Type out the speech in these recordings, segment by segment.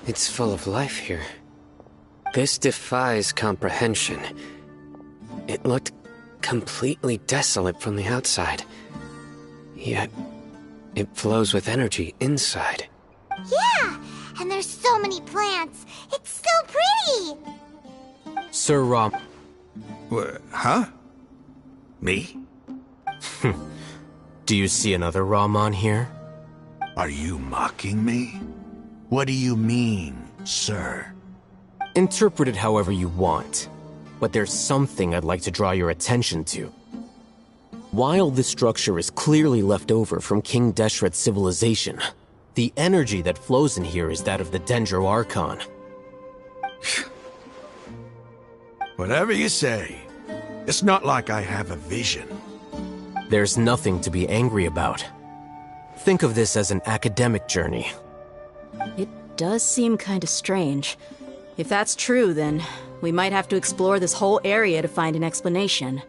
It's full of life here. This defies comprehension. It looked completely desolate from the outside. Yet, it flows with energy inside. Yeah! And there's so many plants! It's so pretty! Sir Rom... Huh? Me? Do you see another Ramon here? Are you mocking me? What do you mean, sir? Interpret it however you want, but there's something I'd like to draw your attention to. While this structure is clearly left over from King Deshret's civilization, the energy that flows in here is that of the Dendro Archon. Whatever you say. It's not like I have a vision. There's nothing to be angry about. Think of this as an academic journey. It does seem kinda strange. If that's true, then we might have to explore this whole area to find an explanation.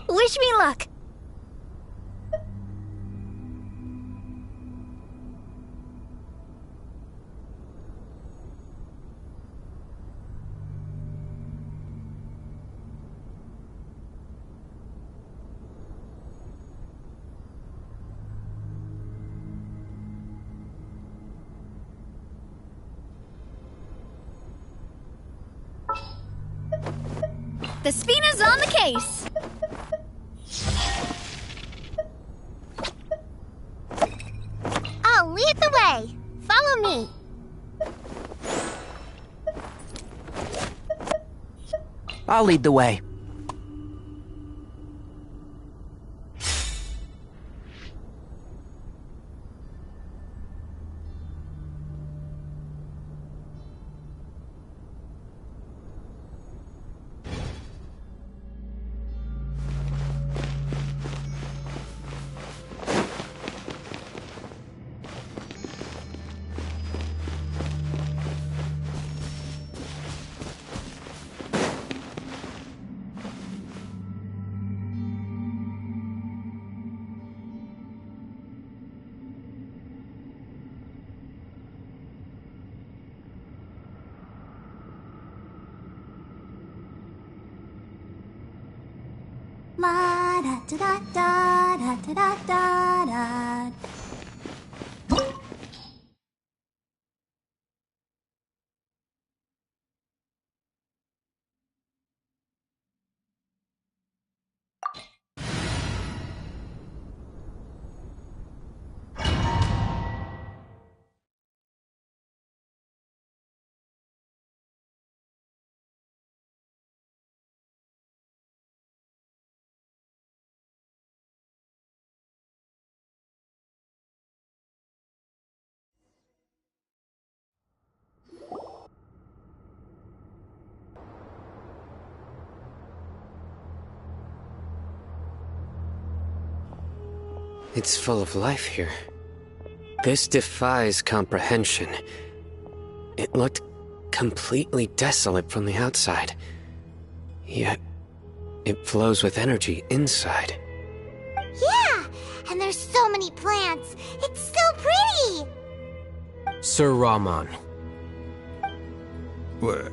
Wish me luck! The Spina's on the case! I'll lead the way! Follow me! I'll lead the way. La da da da da da da da da. It's full of life here. This defies comprehension. It looked completely desolate from the outside. Yet, it flows with energy inside. Yeah, and there's so many plants. It's so pretty! Sir Rahman,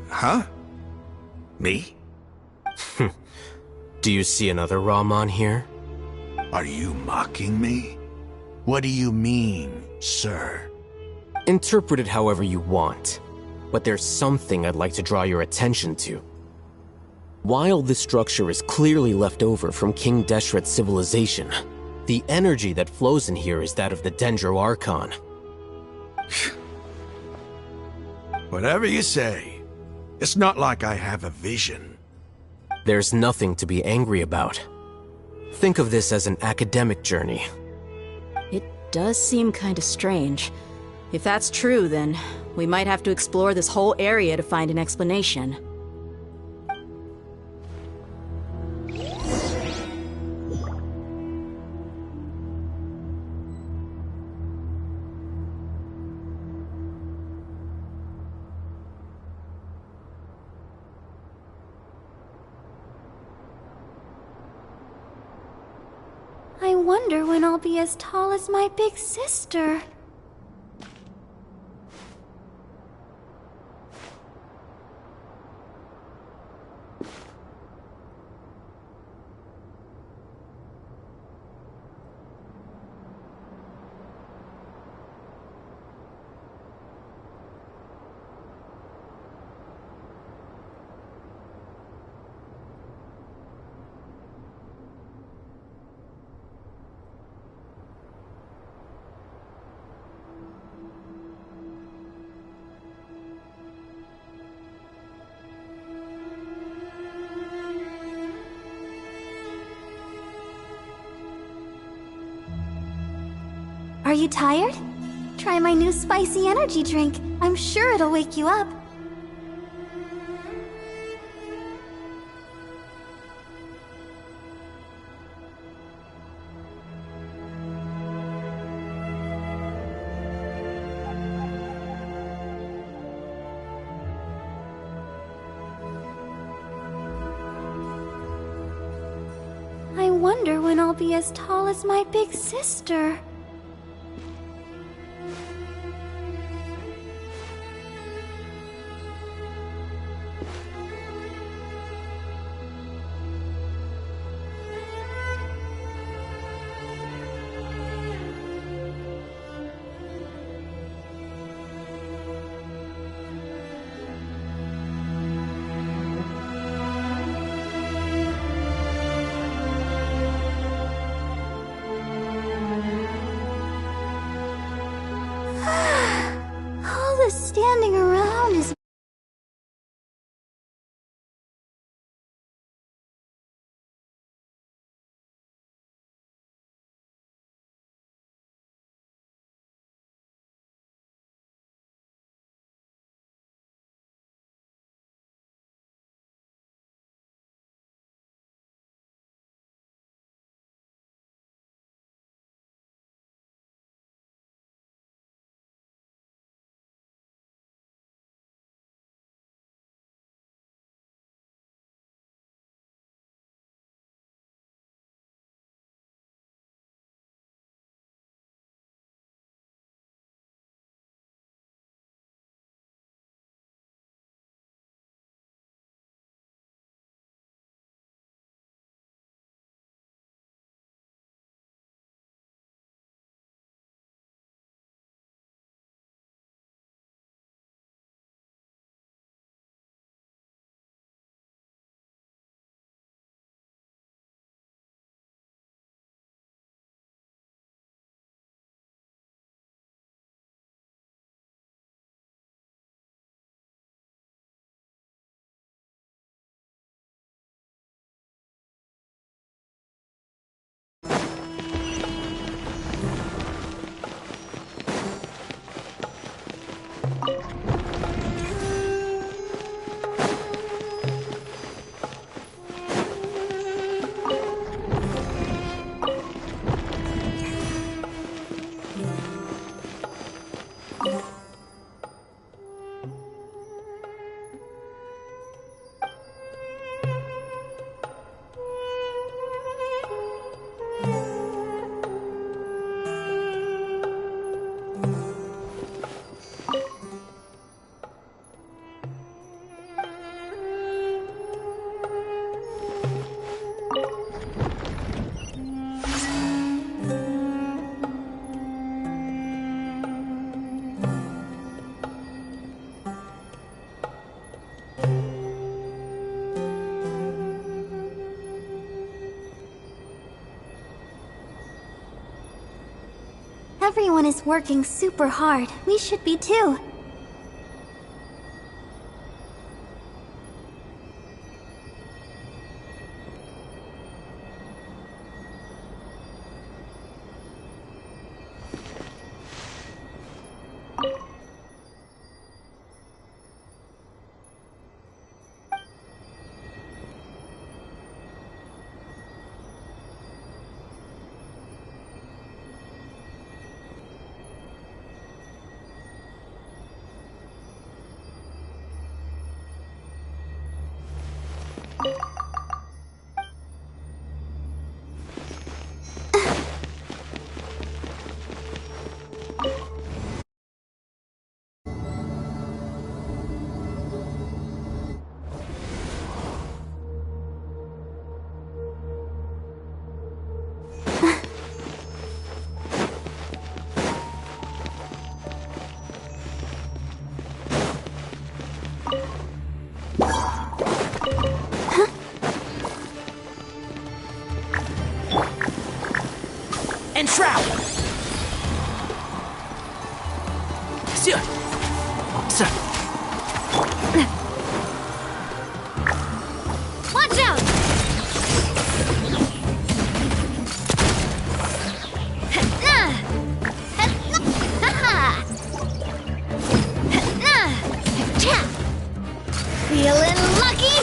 Huh? Me? do you see another Rahman here? Are you mocking me? What do you mean, sir? Interpret it however you want, but there's something I'd like to draw your attention to. While this structure is clearly left over from King Deshret's civilization, the energy that flows in here is that of the Dendro Archon. Whatever you say. It's not like I have a vision. There's nothing to be angry about. Think of this as an academic journey. It does seem kinda strange. If that's true, then we might have to explore this whole area to find an explanation. I wonder when I'll be as tall as my big sister. Are you tired? Try my new spicy energy drink. I'm sure it'll wake you up. I wonder when I'll be as tall as my big sister. Everyone is working super hard. We should be too. And Shroud! Watch out! Feeling lucky?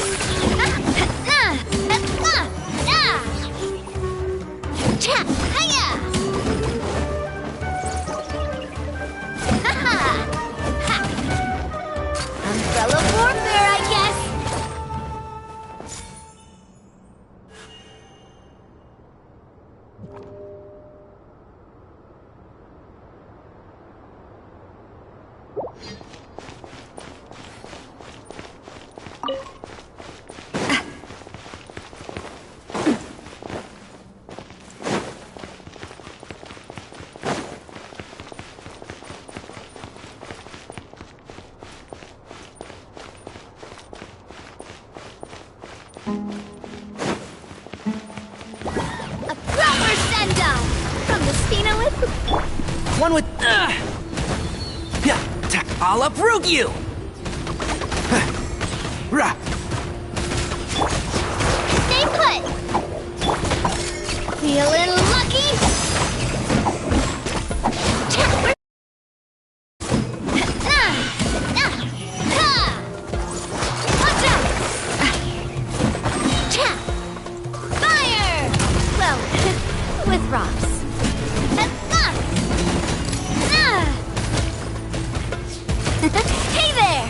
Umbrella warfare, I guess. A proper send-off from the Spinolith. One with... I'll uproot you! Stay put. Feeling lucky? Watch out! Fire! Well, with rocks. Hey there!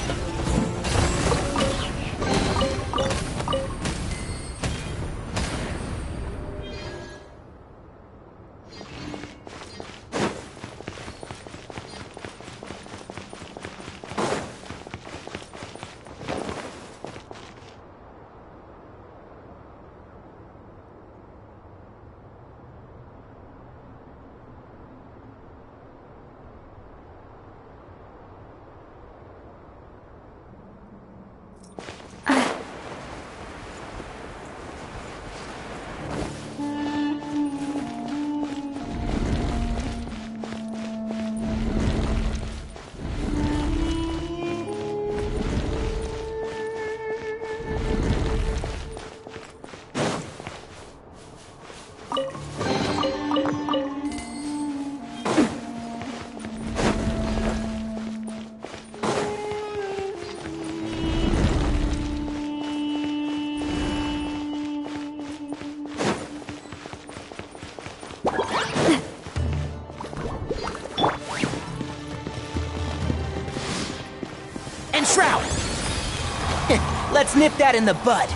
And Shroud! Let's nip that in the bud.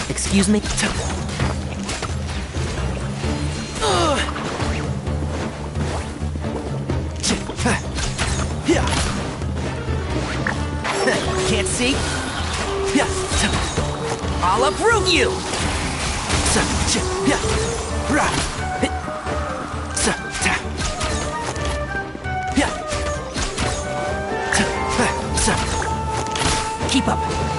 Excuse me? Can't see? I'll uproot you! Keep up.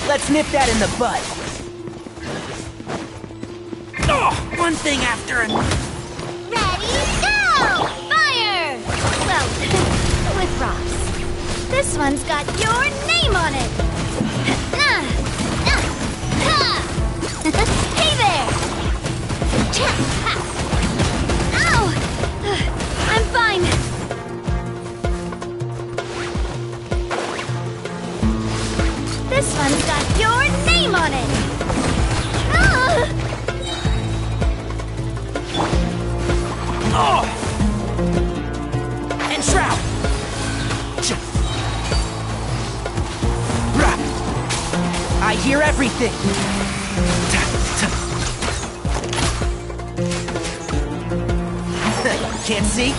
Let's nip that in the bud. Oh, one thing after another. Ready, go! Fire! Well, with rocks. This one's got your name on it. Hey there! Ow! I'm fine. This one's got your name on it. Oh! And Shroud! I hear everything! Can't see? A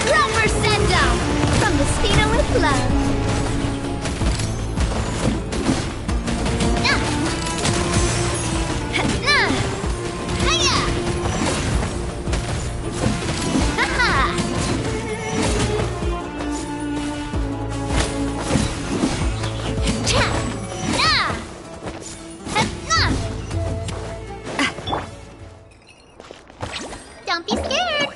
proper send-down from the Spina with love. Don't be scared.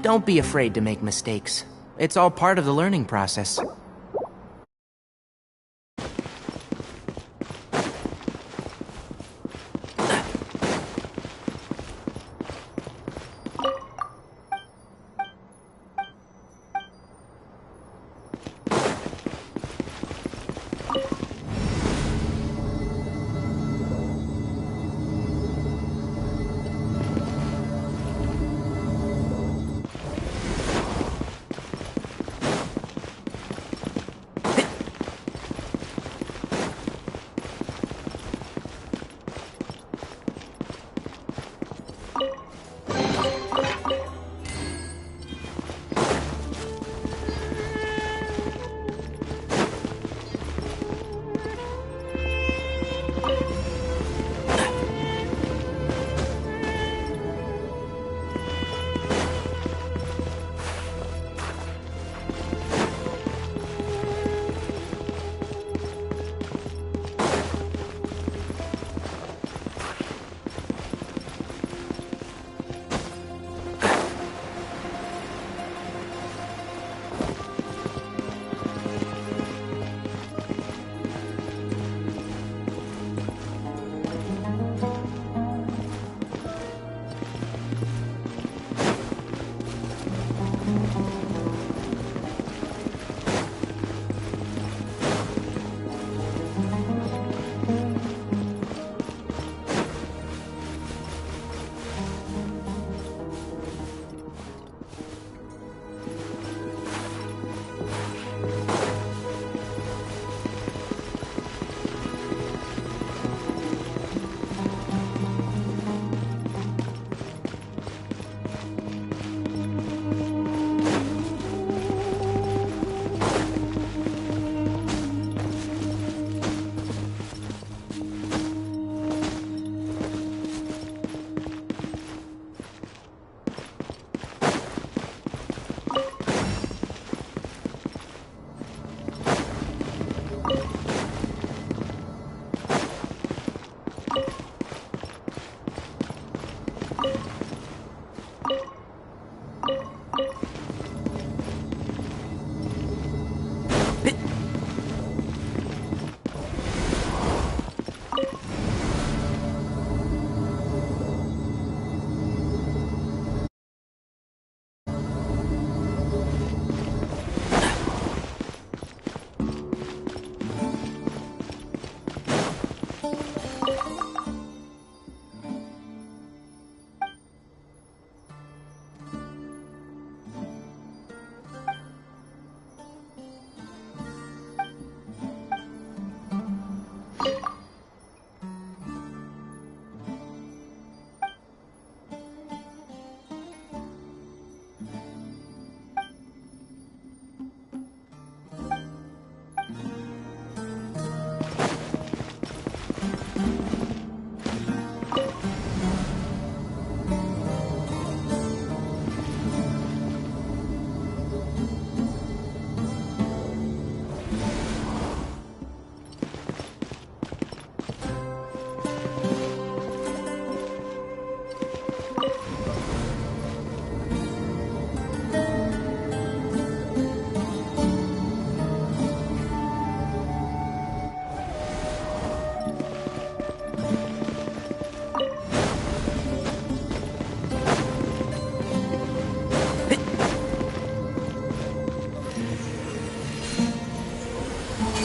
Don't be afraid to make mistakes. It's all part of the learning process.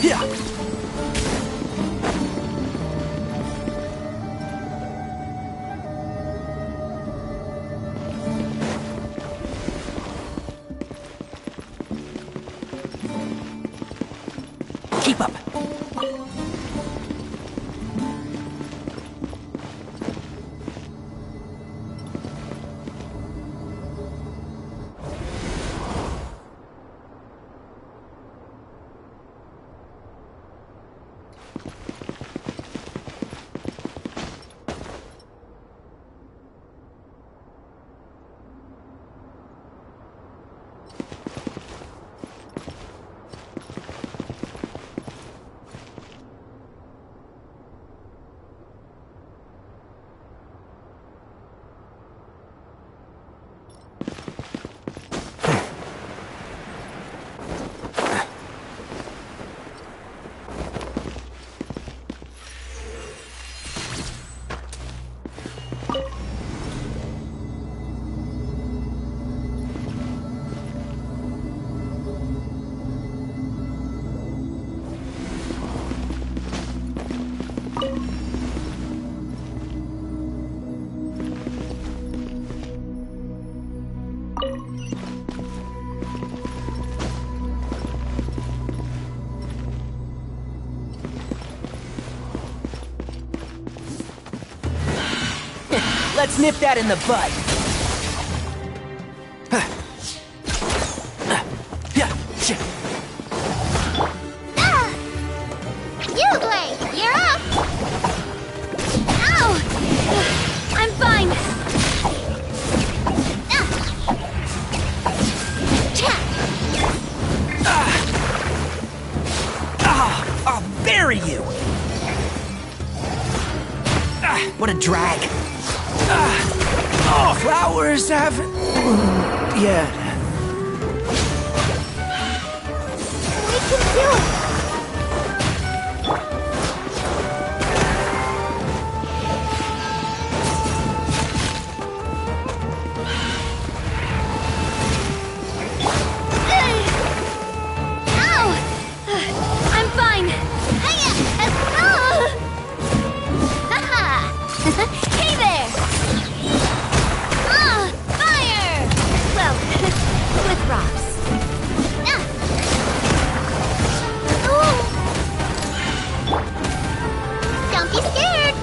Yeah. Keep up. Let's nip that in the bud. You, Blade, you're up! Ow! I'm fine! I'll bury you! What a drag. Flowers haven't... yet. We can do it! Ow! I'm fine! Hiya! Haha! Hey there! Fire! Well, with rocks. Don't be scared!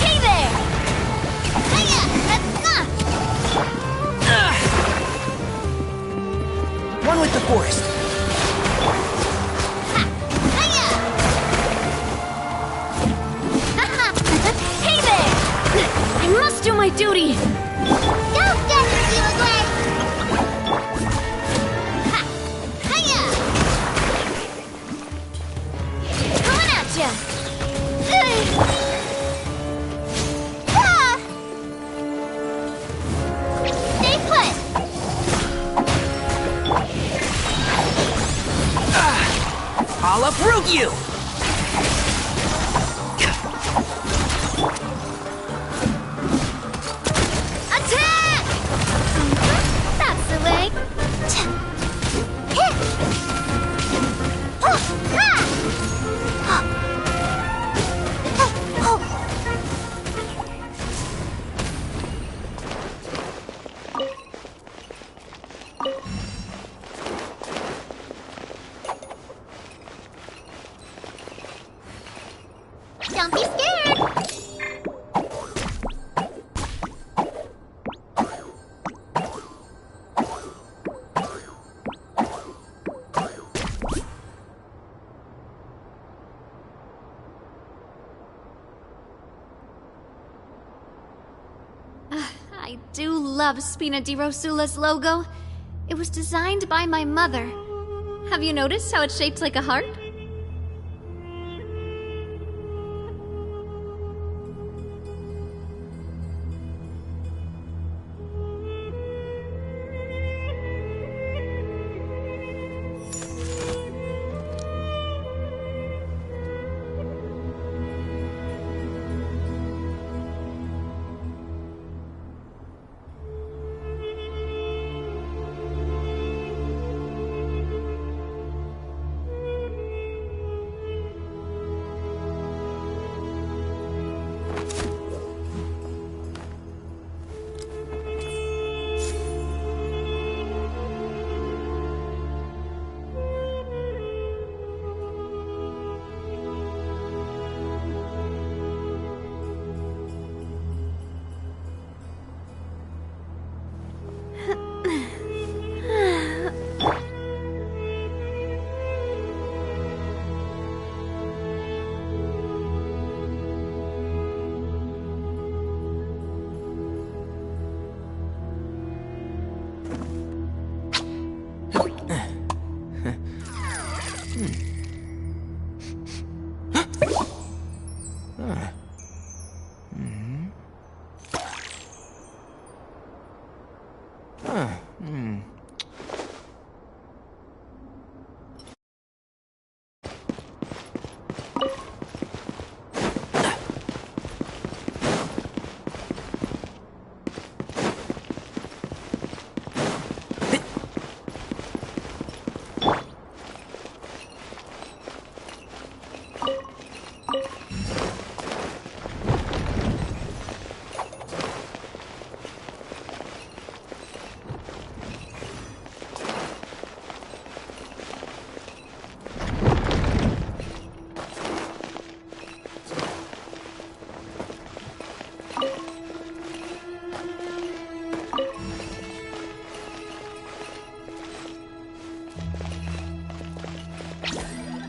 Hey there! Hiya! One with the forest. Hey there! I must do my duty! Don't get you away! Hiya! Coming at ya! Stay put! I'll uproot you! Attack! That's the way. Hit! Oh, ah! Oh. Don't be scared! I do love Spina di Rosula's logo. It was designed by my mother. Have you noticed how it's shaped like a heart?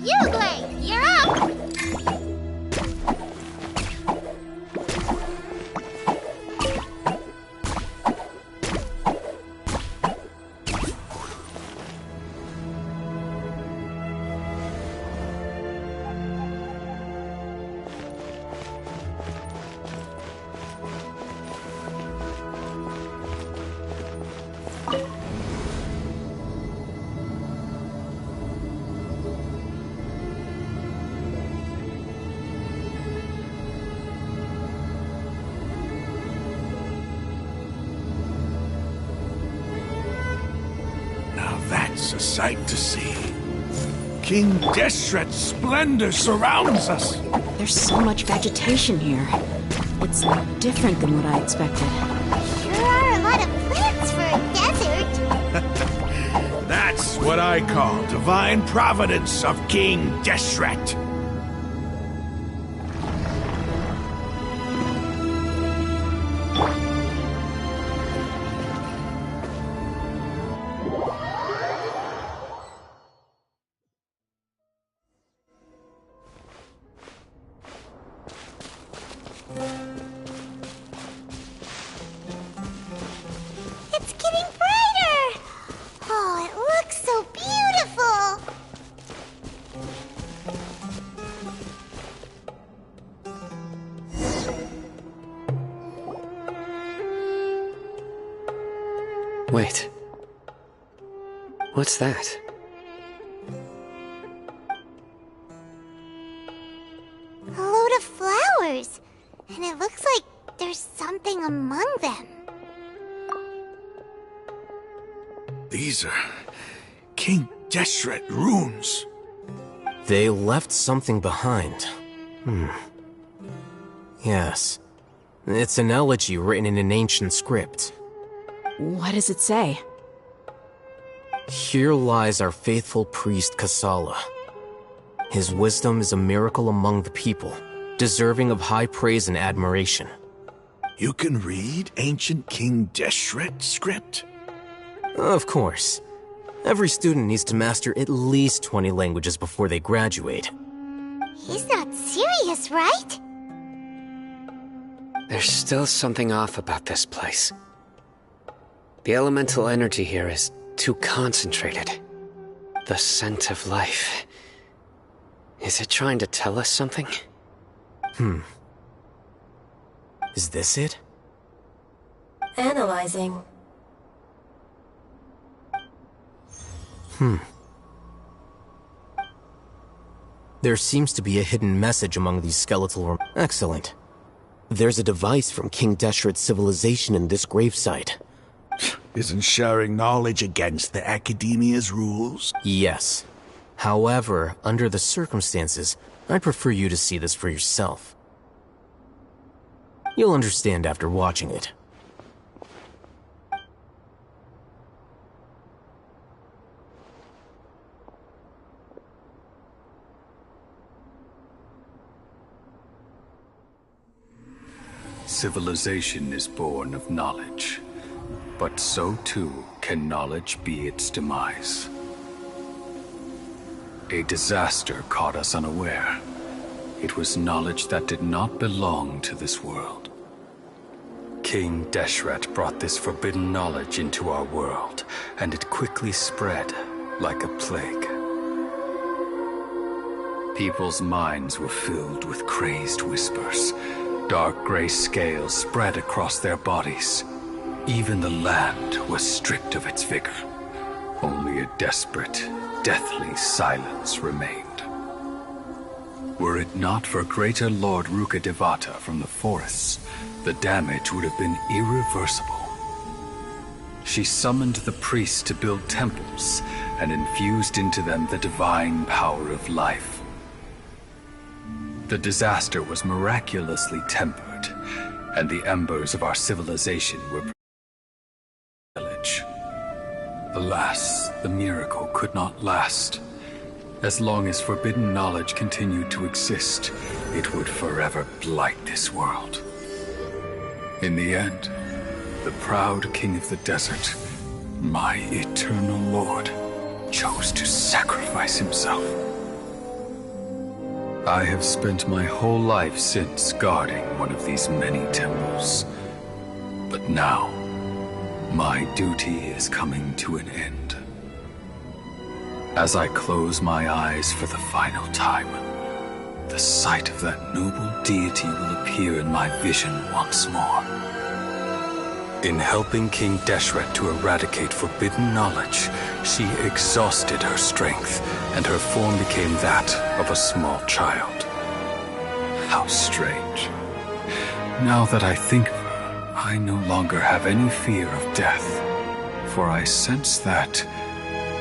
Yuglei, you're up! That's a sight to see. King Deshret's splendor surrounds us. There's so much vegetation here. It's different than what I expected. Sure are a lot of plants for a desert. That's what I call divine providence of King Deshret. It's getting brighter! Oh, it looks so beautiful! Wait. What's that? A load of flowers. And it looks like there's something among them. These are King Deshret runes. They left something behind. Yes. It's an elegy written in an ancient script. What does it say? Here lies our faithful priest Kasala. His wisdom is a miracle among the people, deserving of high praise and admiration. You can read ancient King Deshret script? Of course. Every student needs to master at least 20 languages before they graduate. He's not serious, right? There's still something off about this place. The elemental energy here is too concentrated. The scent of life. Is it trying to tell us something? Is this it? Analyzing. There seems to be a hidden message among these skeletal Excellent. There's a device from King Deshret's civilization in this gravesite. Isn't sharing knowledge against the Academia's rules? Yes. However, under the circumstances, I'd prefer you to see this for yourself. You'll understand after watching it. Civilization is born of knowledge, but so too can knowledge be its demise. A disaster caught us unaware. It was knowledge that did not belong to this world. King Deshret brought this forbidden knowledge into our world, and it quickly spread like a plague. People's minds were filled with crazed whispers. Dark gray scales spread across their bodies. Even the land was stripped of its vigor. Only a desperate, deathly silence remained. Were it not for greater Lord Rukkhadevata from the forests, the damage would have been irreversible. She summoned the priests to build temples and infused into them the divine power of life. The disaster was miraculously tempered, and the embers of our civilization were village. Alas, the miracle could not last. As long as forbidden knowledge continued to exist, it would forever blight this world. In the end, the proud king of the desert, my eternal lord, chose to sacrifice himself. I have spent my whole life since guarding one of these many temples. But now, my duty is coming to an end. As I close my eyes for the final time, the sight of that noble deity will appear in my vision once more. In helping King Deshret to eradicate forbidden knowledge, she exhausted her strength, and her form became that of a small child. How strange. Now that I think of her, I no longer have any fear of death, for I sense that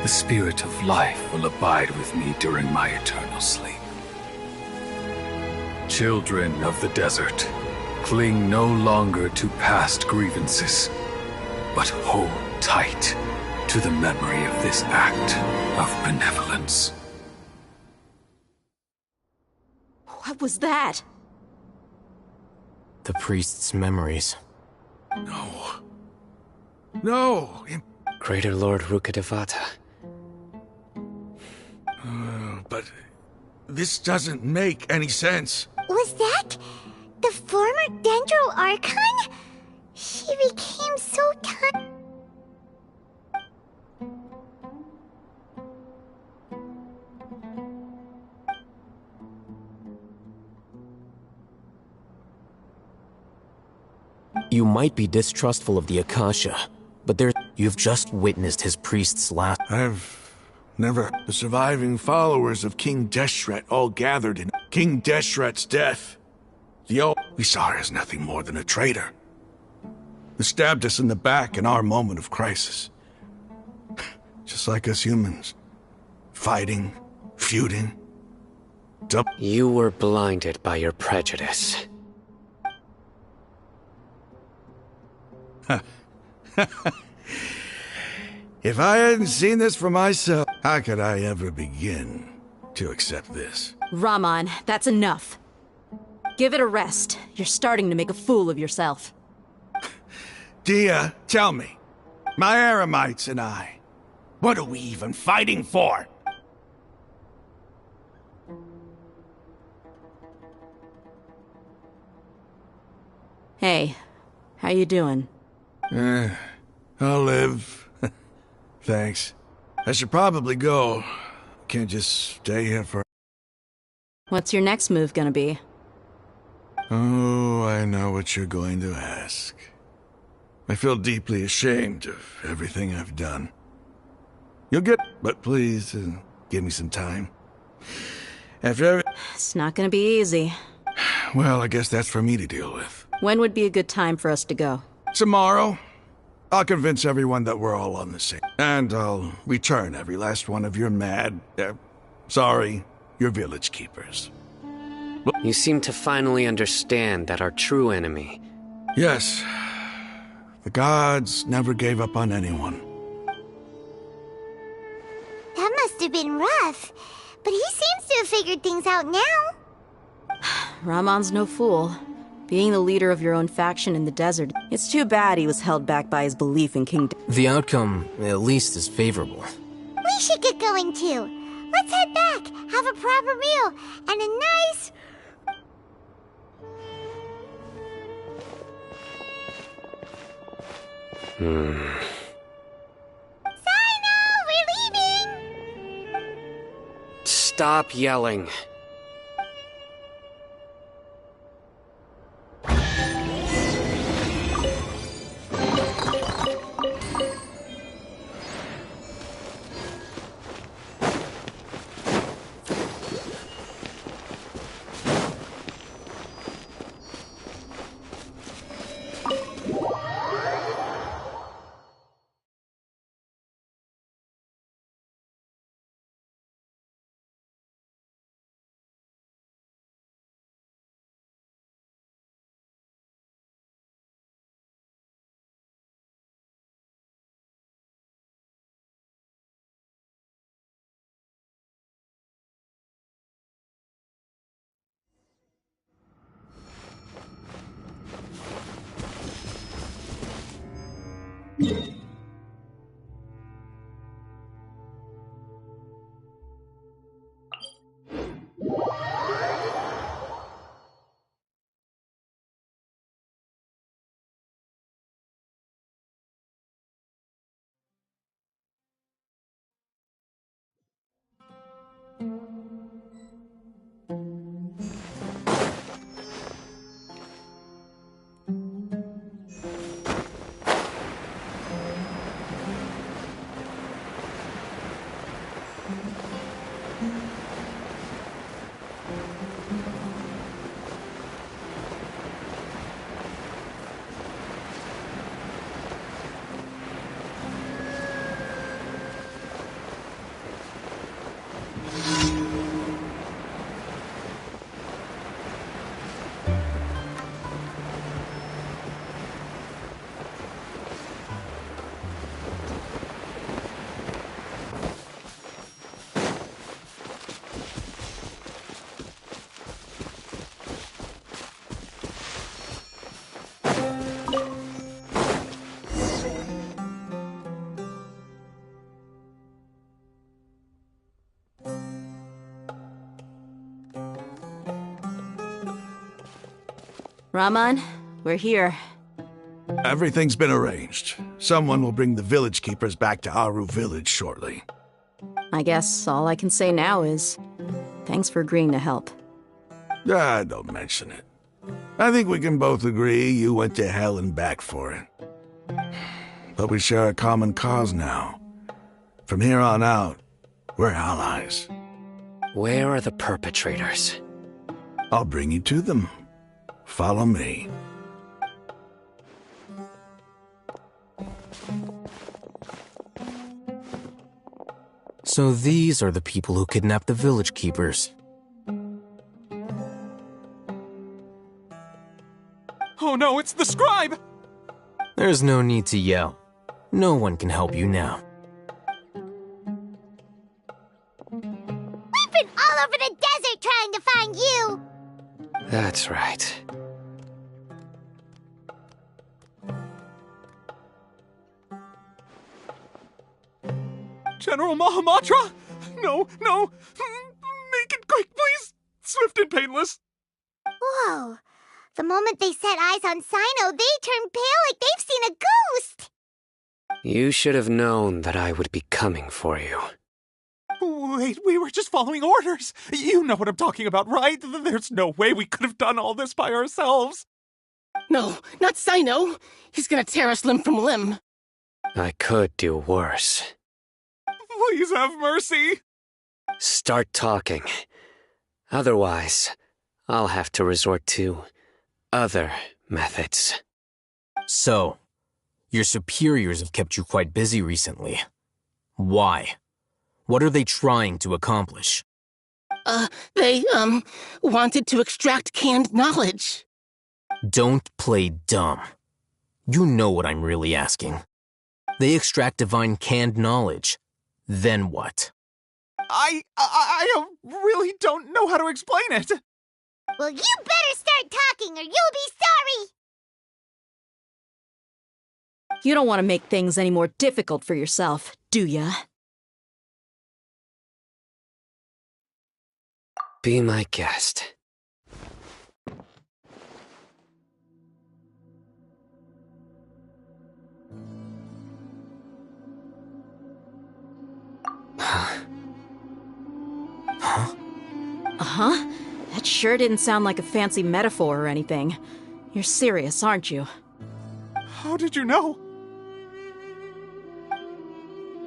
the spirit of life will abide with me during my eternal sleep. Children of the desert, cling no longer to past grievances, but hold tight to the memory of this act of benevolence. What was that? The priest's memories. No. No! Greater Lord Rukkhadevata. But this doesn't make any sense. Was that the former Dendro Archon? She became so tiny. You might be distrustful of the Akasha, but you've just witnessed his priest's last. I've never... The surviving followers of King Deshret all gathered in King Deshret's death. The old... We saw her as nothing more than a traitor, who stabbed us in the back in our moment of crisis. Just like us humans. Fighting, feuding. You were blinded by your prejudice. If I hadn't seen this for myself, how could I ever begin to accept this? Raman, that's enough. Give it a rest. You're starting to make a fool of yourself. Dia, tell me, my Eremites and I, what are we even fighting for? Hey, how you doing? I'll live. Thanks. I should probably go. Can't just stay here for... What's your next move gonna be? Oh, I know what you're going to ask. I feel deeply ashamed of everything I've done. You'll get... But please, give me some time. After It's not gonna be easy. Well, I guess that's for me to deal with. When would be a good time for us to go? Tomorrow, I'll convince everyone that we're all on the same. And I'll return every last one of your your village keepers. You seem to finally understand that our true enemy... Yes. The gods never gave up on anyone. That must have been rough. But he seems to have figured things out now. Raman's no fool. Being the leader of your own faction in the desert, it's too bad he was held back by his belief in King. The outcome, at least, is favorable. We should get going too. Let's head back, have a proper meal, and a nice... Sino, we're leaving! Stop yelling. Raman, we're here. Everything's been arranged. Someone will bring the village keepers back to Aru village shortly. I guess all I can say now is thanks for agreeing to help. Don't mention it. I think we can both agree you went to hell and back for it. But we share a common cause now. From here on out, we're allies. Where are the perpetrators? I'll bring you to them. Follow me. So these are the people who kidnapped the village keepers. Oh no, it's the scribe! There's no need to yell. No one can help you now. We've been all over the desert trying to find you! That's right. General Mahamatra? No, no! Make it quick, please! Swift and painless! Whoa. The moment they set eyes on Sino, they turned pale like they've seen a ghost! You should have known that I would be coming for you. Wait, we were just following orders! You know what I'm talking about, right? There's no way we could have done all this by ourselves! No, not Sino! He's gonna tear us limb from limb! I could do worse. Please have mercy! Start talking. Otherwise, I'll have to resort to other methods. So, your superiors have kept you quite busy recently. Why? What are they trying to accomplish? They wanted to extract canned knowledge. Don't play dumb. You know what I'm really asking. They extract divine canned knowledge. Then what? I really don't know how to explain it! Well, you better start talking or you'll be sorry! You don't want to make things any more difficult for yourself, do ya? Be my guest. Uh-huh. That sure didn't sound like a fancy metaphor or anything. You're serious, aren't you? How did you know?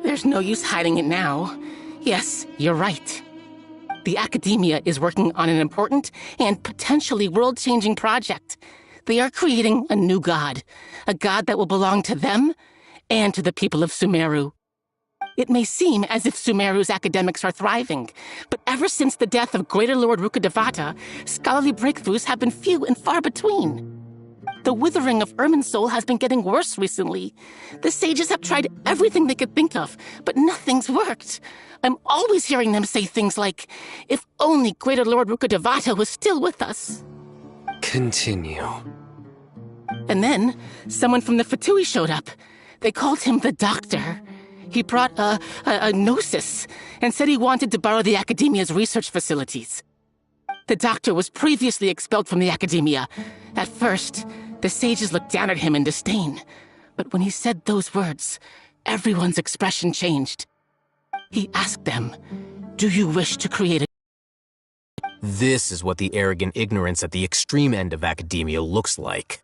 There's no use hiding it now. Yes, you're right. The Academia is working on an important and potentially world-changing project. They are creating a new god. A god that will belong to them and to the people of Sumeru. It may seem as if Sumeru's academics are thriving, but ever since the death of Greater Lord Rukkhadevata, scholarly breakthroughs have been few and far between. The withering of Irminsul has been getting worse recently. The sages have tried everything they could think of, but nothing's worked. I'm always hearing them say things like, if only Greater Lord Rukkhadevata was still with us. Continue. And then, someone from the Fatui showed up. They called him the Doctor. He brought a gnosis and said he wanted to borrow the Academia's research facilities. The Doctor was previously expelled from the Academia. At first, the sages looked down at him in disdain. But when he said those words, everyone's expression changed. He asked them, "Do you wish to create a..." This is what the arrogant ignorance at the extreme end of academia looks like.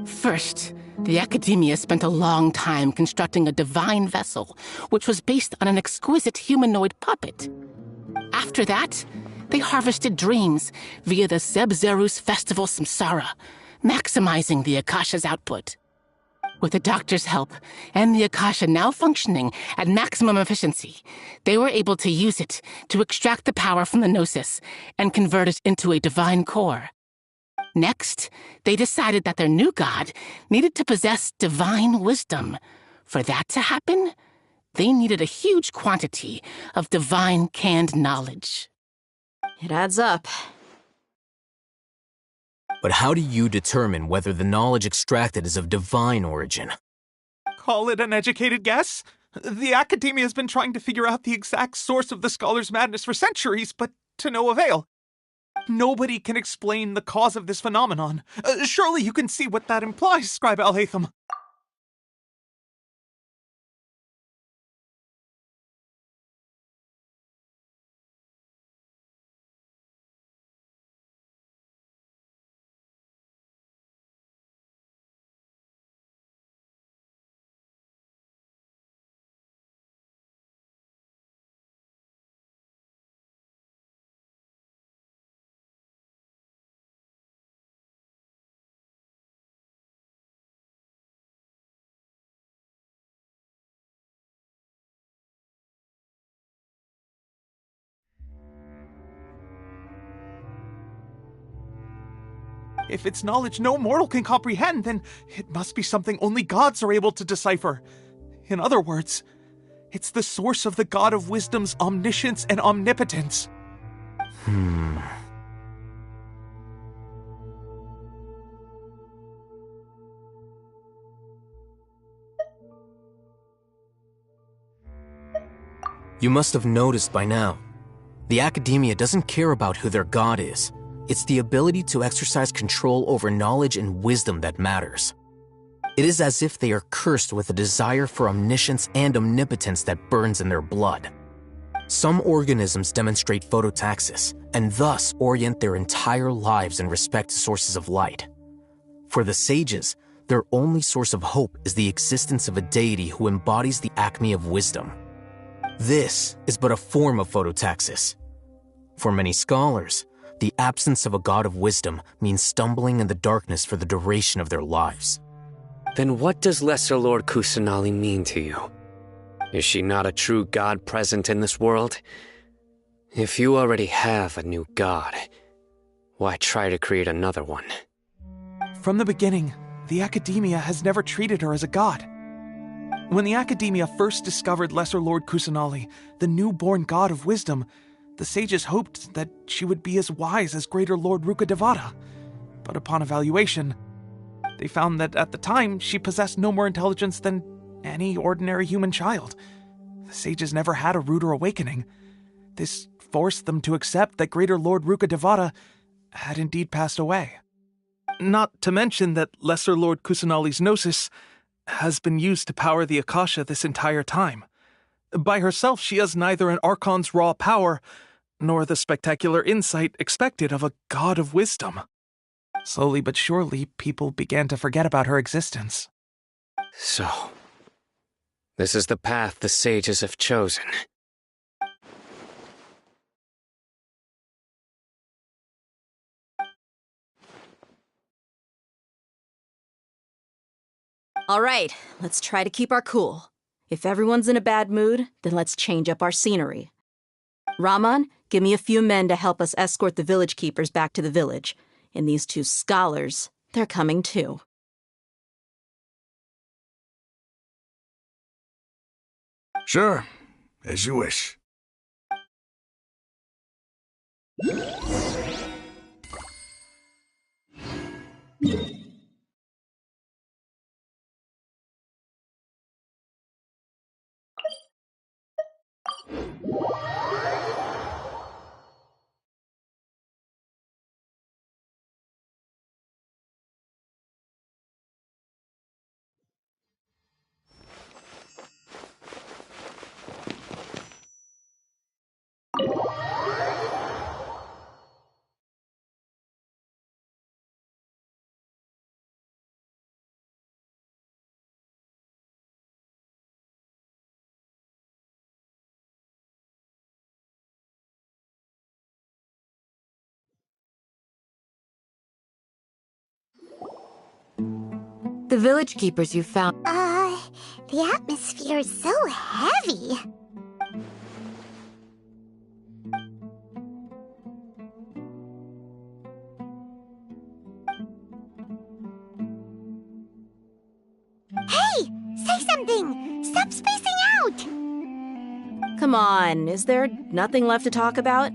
First, the Academia spent a long time constructing a divine vessel, which was based on an exquisite humanoid puppet. After that, they harvested dreams via the Zeb-Zerus Festival Samsara, maximizing the Akasha's output. With the Doctor's help, and the Akasha now functioning at maximum efficiency, they were able to use it to extract the power from the Gnosis and convert it into a divine core. Next, they decided that their new god needed to possess divine wisdom. For that to happen, they needed a huge quantity of divine canned knowledge. It adds up. But how do you determine whether the knowledge extracted is of divine origin? Call it an educated guess? The Academia has been trying to figure out the exact source of the Scholar's madness for centuries, but to no avail. Nobody can explain the cause of this phenomenon. Surely you can see what that implies, Scribe Alhaitham. If it's knowledge no mortal can comprehend, then it must be something only gods are able to decipher. In other words, it's the source of the God of Wisdom's omniscience and omnipotence. You must have noticed by now. The Academia doesn't care about who their god is. It's the ability to exercise control over knowledge and wisdom that matters. It is as if they are cursed with a desire for omniscience and omnipotence that burns in their blood. Some organisms demonstrate phototaxis, and thus orient their entire lives in respect to sources of light. For the sages, their only source of hope is the existence of a deity who embodies the acme of wisdom. This is but a form of phototaxis. For many scholars, the absence of a god of wisdom means stumbling in the darkness for the duration of their lives. Then what does Lesser Lord Kusanali mean to you? Is she not a true god present in this world? If you already have a new god, why try to create another one? From the beginning, the Academia has never treated her as a god. When the Academia first discovered Lesser Lord Kusanali, the newborn god of wisdom, the sages hoped that she would be as wise as Greater Lord Rukkhadevata. But upon evaluation, they found that at the time she possessed no more intelligence than any ordinary human child. The sages never had a ruder awakening. This forced them to accept that Greater Lord Rukkhadevata had indeed passed away. Not to mention that Lesser Lord Kusanali's gnosis has been used to power the Akasha this entire time. By herself, she has neither an Archon's raw power nor the spectacular insight expected of a god of wisdom. Slowly but surely, people began to forget about her existence. So, this is the path the sages have chosen. All right, let's try to keep our cool. If everyone's in a bad mood, then let's change up our scenery. Raman, give me a few men to help us escort the village keepers back to the village. And these two scholars, they're coming too. Sure, as you wish. The village keepers you found. The atmosphere is so heavy. Hey! Say something! Stop spacing out! Come on, is there nothing left to talk about?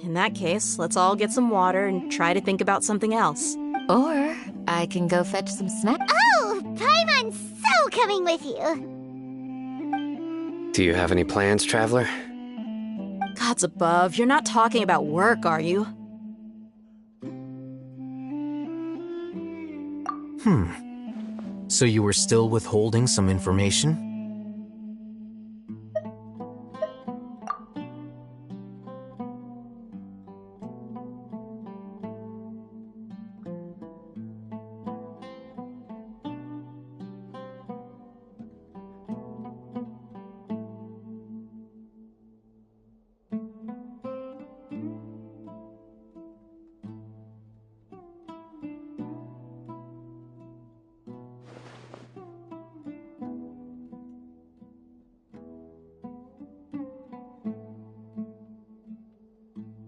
In that case, let's all get some water and try to think about something else. Or I can go fetch some snacks. Oh! Paimon's so coming with you! Do you have any plans, Traveler? Gods above, you're not talking about work, are you? So you were still withholding some information?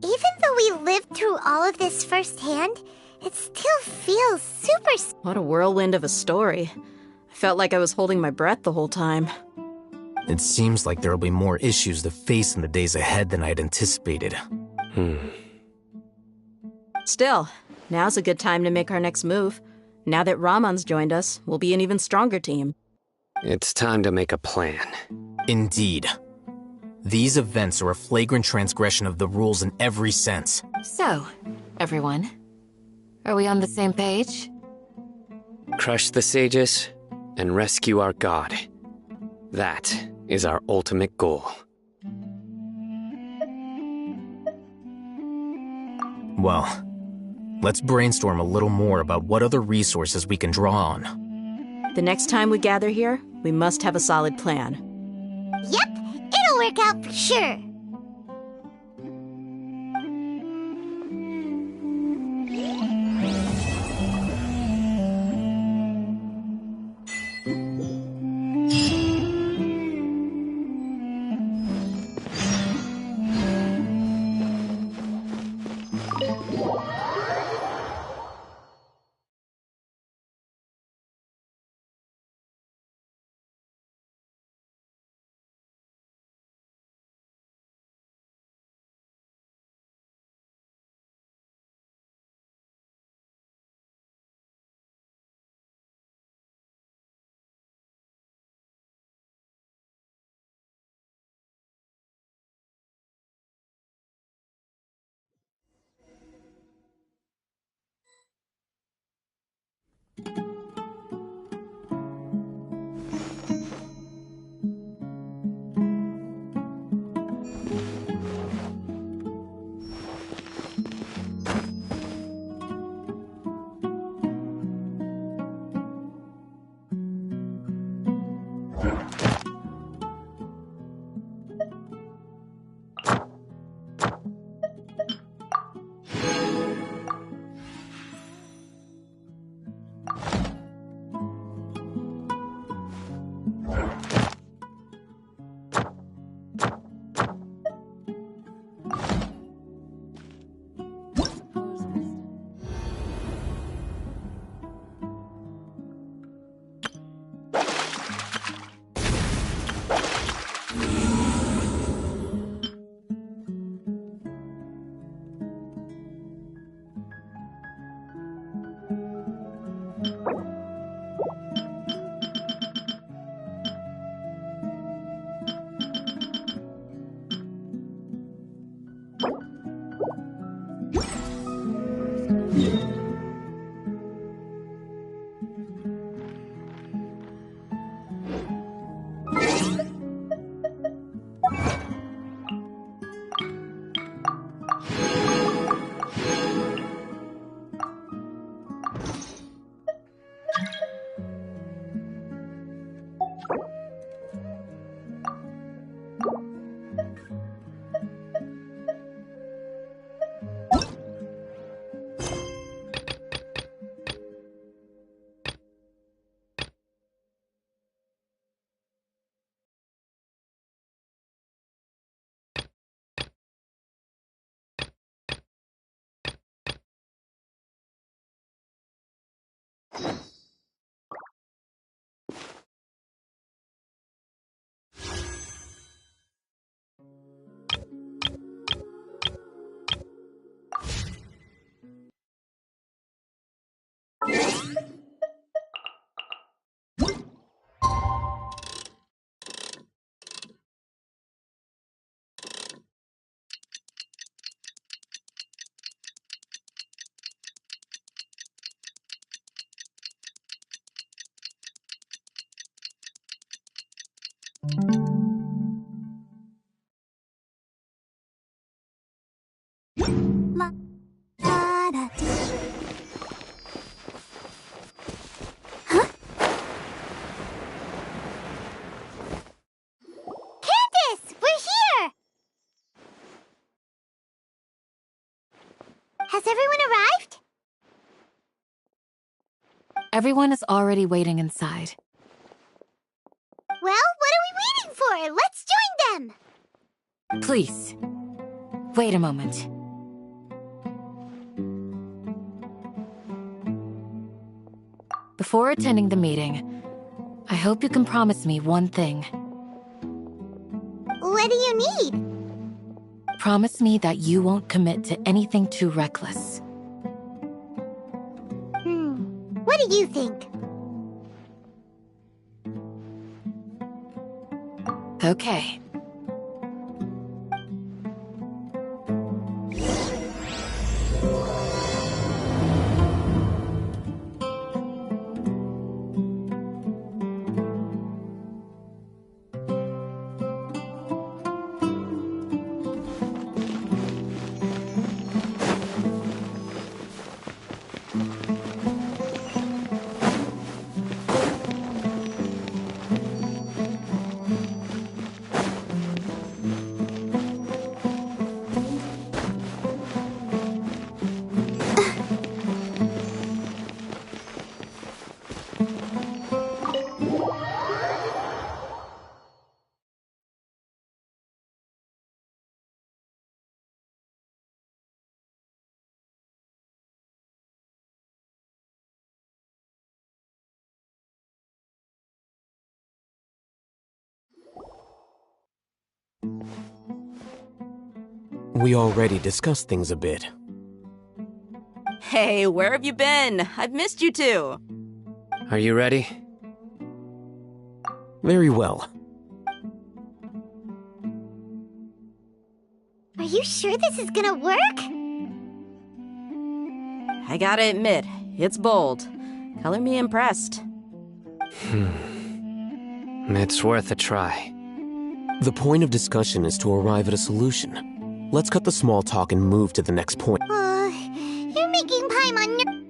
Even though we lived through all of this firsthand, it still feels super... What a whirlwind of a story. I felt like I was holding my breath the whole time. It seems like there'll be more issues to face in the days ahead than I'd anticipated. Still, now's a good time to make our next move. Now that Ramon's joined us, we'll be an even stronger team. It's time to make a plan. Indeed. These events are a flagrant transgression of the rules in every sense. So, everyone, are we on the same page? Crush the sages and rescue our god. That is our ultimate goal. Well, let's brainstorm a little more about what other resources we can draw on. The next time we gather here, we must have a solid plan. Yep, it'll work out for sure. La, da, da, dee. Huh? Candace, we're here! Has everyone arrived? Everyone is already waiting inside. Well, what are we waiting for? Let's join them! Please, wait a moment. Before attending the meeting, I hope you can promise me one thing. What do you need? Promise me that you won't commit to anything too reckless. What do you think? Okay. We already discussed things a bit. Hey, where have you been? I've missed you too. Are you ready? Very well. Are you sure this is gonna work? I gotta admit, it's bold. Color me impressed. It's worth a try. The point of discussion is to arrive at a solution. Let's cut the small talk and move to the next point. You're making Paimon ner-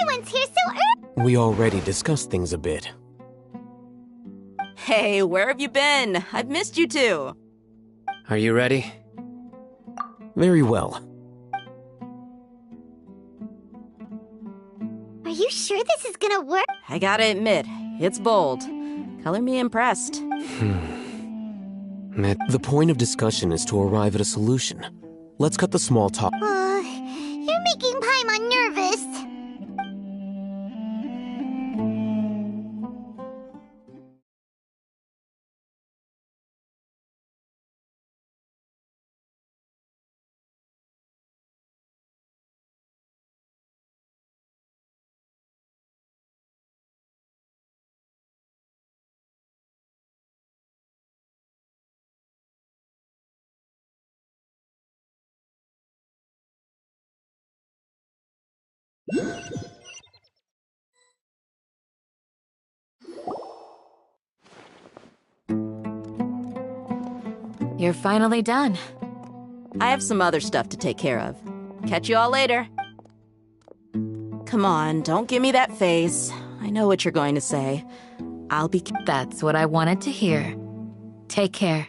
Everyone's here so early! We already discussed things a bit. Hey, where have you been? I've missed you too. Are you ready? Very well. Are you sure this is gonna work? I gotta admit, it's bold. Color me impressed. The point of discussion is to arrive at a solution. Let's cut the small talk. You're making Paimon nervous. You're finally done. I have some other stuff to take care of. Catch you all later. Come on, don't give me that face. I know what you're going to say. I'll be... That's what I wanted to hear. Take care.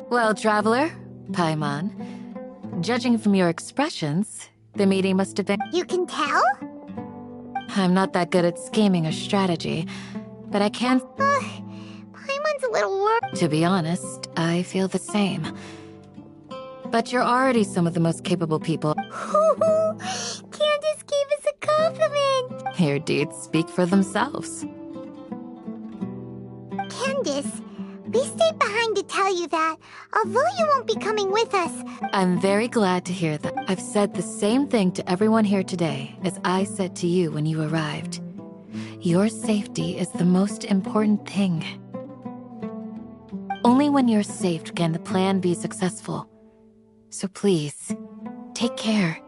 Well, Traveler, Paimon, judging from your expressions, the meeting must have been... You can tell? I'm not that good at scheming or strategy, but I can... Paimon's a little worried. To be honest, I feel the same. But you're already some of the most capable people. Candace gave us a compliment. Your deeds speak for themselves. Candace, we stayed behind to tell you that, although you won't be coming with us. I'm very glad to hear that. I've said the same thing to everyone here today as I said to you when you arrived. Your safety is the most important thing. Only when you're safe can the plan be successful. So please, take care.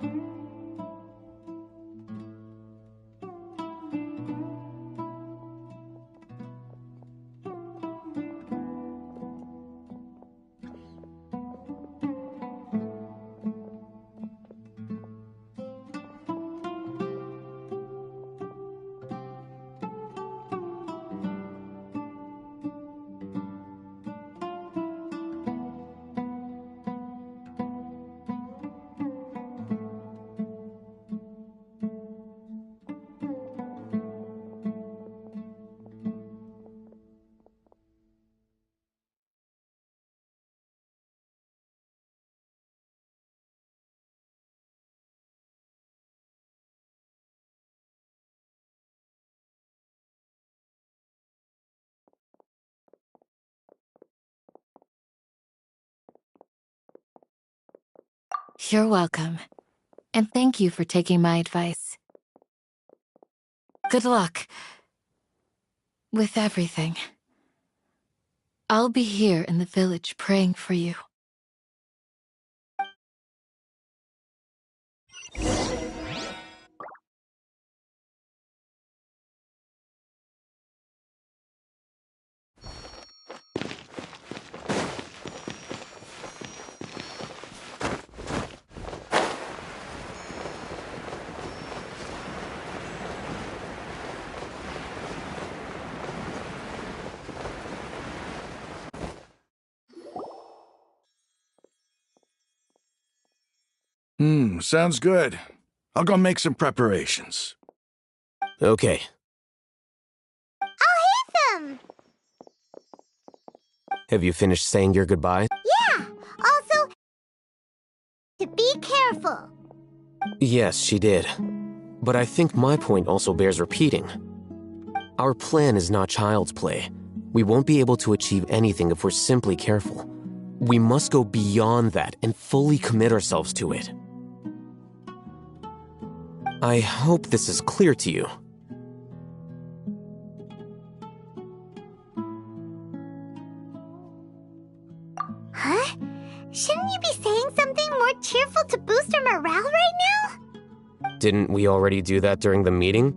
You're welcome. And thank you for taking my advice. Good luck with everything. I'll be here in the village praying for you. Sounds good. I'll go make some preparations. Okay. I'll hit them! Have you finished saying your goodbye? Yeah! Also, to be careful. Yes, she did. But I think my point also bears repeating. Our plan is not child's play. We won't be able to achieve anything if we're simply careful. We must go beyond that and fully commit ourselves to it. I hope this is clear to you. Huh? Shouldn't you be saying something more cheerful to boost our morale right now? Didn't we already do that during the meeting?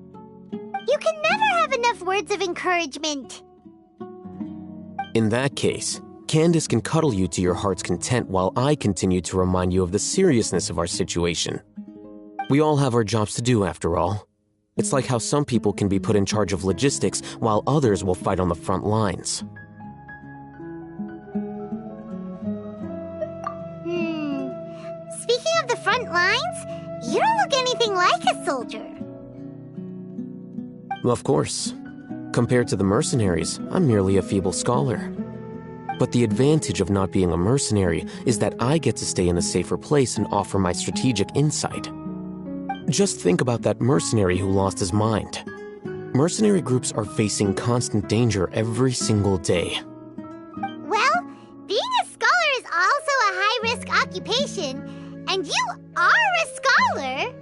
You can never have enough words of encouragement. In that case, Candace can cuddle you to your heart's content while I continue to remind you of the seriousness of our situation. We all have our jobs to do, after all. It's like how some people can be put in charge of logistics while others will fight on the front lines. Speaking of the front lines, you don't look anything like a soldier. Of course. Compared to the mercenaries, I'm merely a feeble scholar. But the advantage of not being a mercenary is that I get to stay in a safer place and offer my strategic insight. Just think about that mercenary who lost his mind. Mercenary groups are facing constant danger every single day. Well, being a scholar is also a high-risk occupation, and you are a scholar.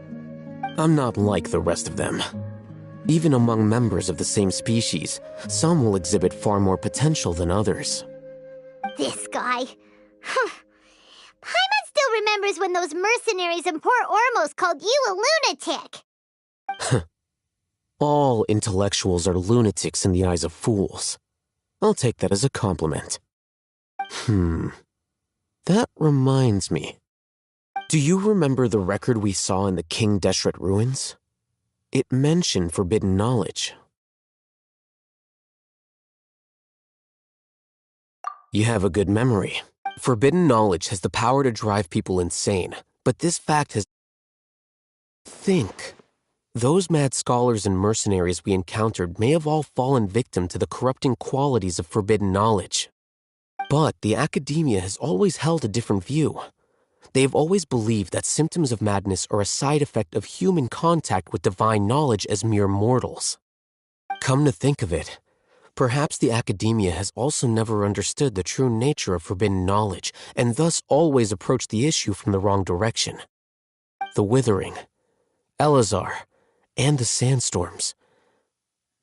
I'm not like the rest of them. Even among members of the same species, some will exhibit far more potential than others. This guy. Paimon still remembers when those mercenaries in Port Ormos called you a lunatic. All intellectuals are lunatics in the eyes of fools. I'll take that as a compliment. That reminds me. Do you remember the record we saw in the King Deshret ruins? It mentioned forbidden knowledge. You have a good memory. Forbidden knowledge has the power to drive people insane, but this fact has... Think. Those mad scholars and mercenaries we encountered may have all fallen victim to the corrupting qualities of forbidden knowledge. But the academia has always held a different view. They have always believed that symptoms of madness are a side effect of human contact with divine knowledge as mere mortals. Come to think of it, perhaps the academia has also never understood the true nature of forbidden knowledge, and thus always approached the issue from the wrong direction. The Withering, Elazar, and the sandstorms.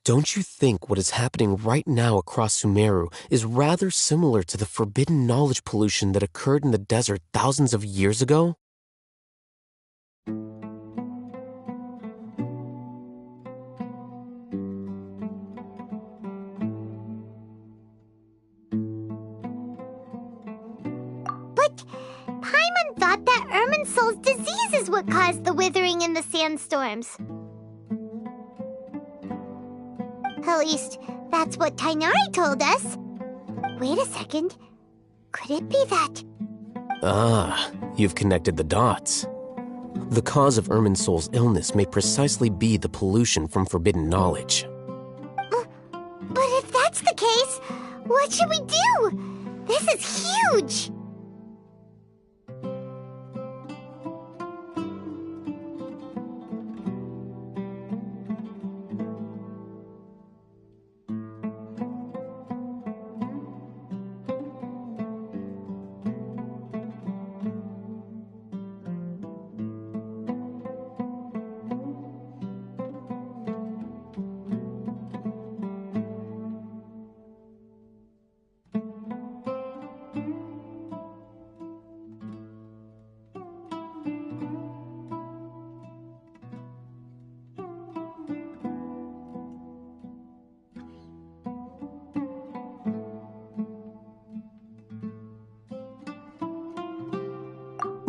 Don't you think what is happening right now across Sumeru is rather similar to the forbidden knowledge pollution that occurred in the desert thousands of years ago? But Paimon thought that Irminsul's disease is what caused the withering in the sandstorms. At least, that's what Tighnari told us. Wait a second. Could it be that... Ah, you've connected the dots. The cause of Irminsul's illness may precisely be the pollution from forbidden knowledge. But if that's the case, what should we do? This is huge!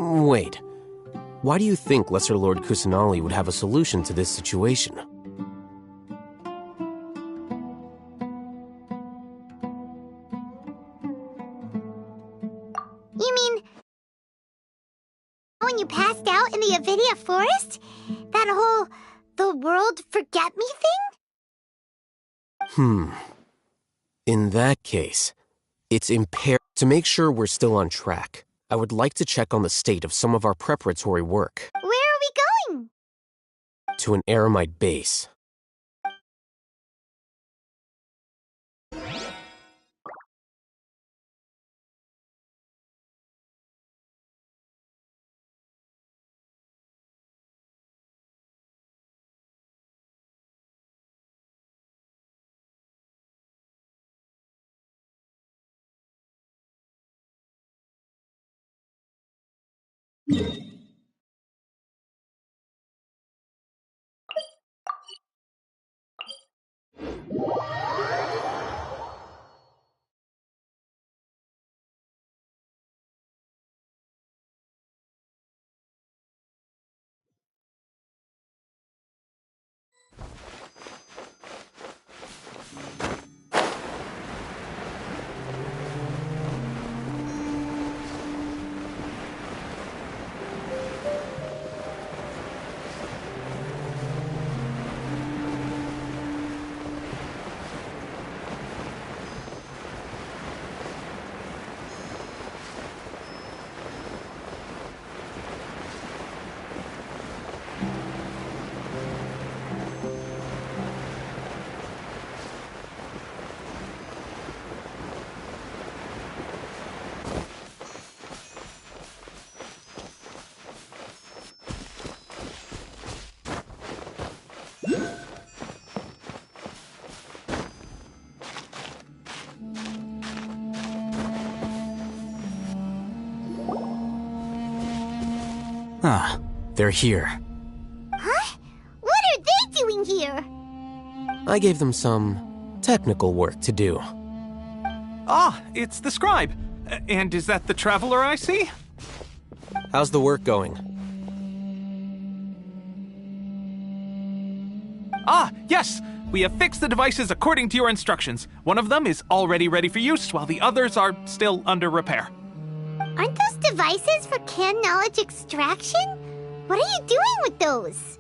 Wait, why do you think Lesser Lord Kusanali would have a solution to this situation? You mean... when you passed out in the Avidia forest? That whole... the world forget me thing? In that case, it's imperative to make sure we're still on track. I would like to check on the state of some of our preparatory work. Where are we going? To an Eremite base. Ah, they're here. Huh? What are they doing here? I gave them some technical work to do. Ah, it's the scribe. And is that the traveler I see? How's the work going? Ah, yes! We have fixed the devices according to your instructions. One of them is already ready for use, while the others are still under repair. Aren't those devices for can knowledge extraction? What are you doing with those?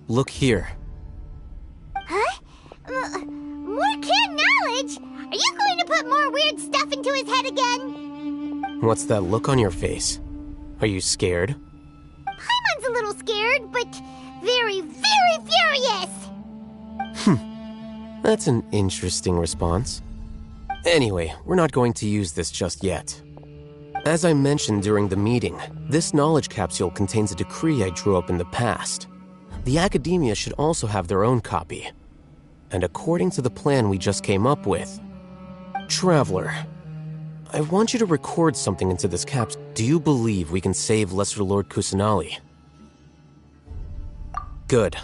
Look here. Huh? More can knowledge? Are you going to put more weird stuff into his head again? What's that look on your face? Are you scared? Paimon's a little scared, but very, very furious! That's an interesting response. Anyway, we're not going to use this just yet. As I mentioned during the meeting, this knowledge capsule contains a decree I drew up in the past. The Academia should also have their own copy. And according to the plan we just came up with, Traveler, I want you to record something into this capsule. Do you believe we can save Lesser Lord Kusanali? Good.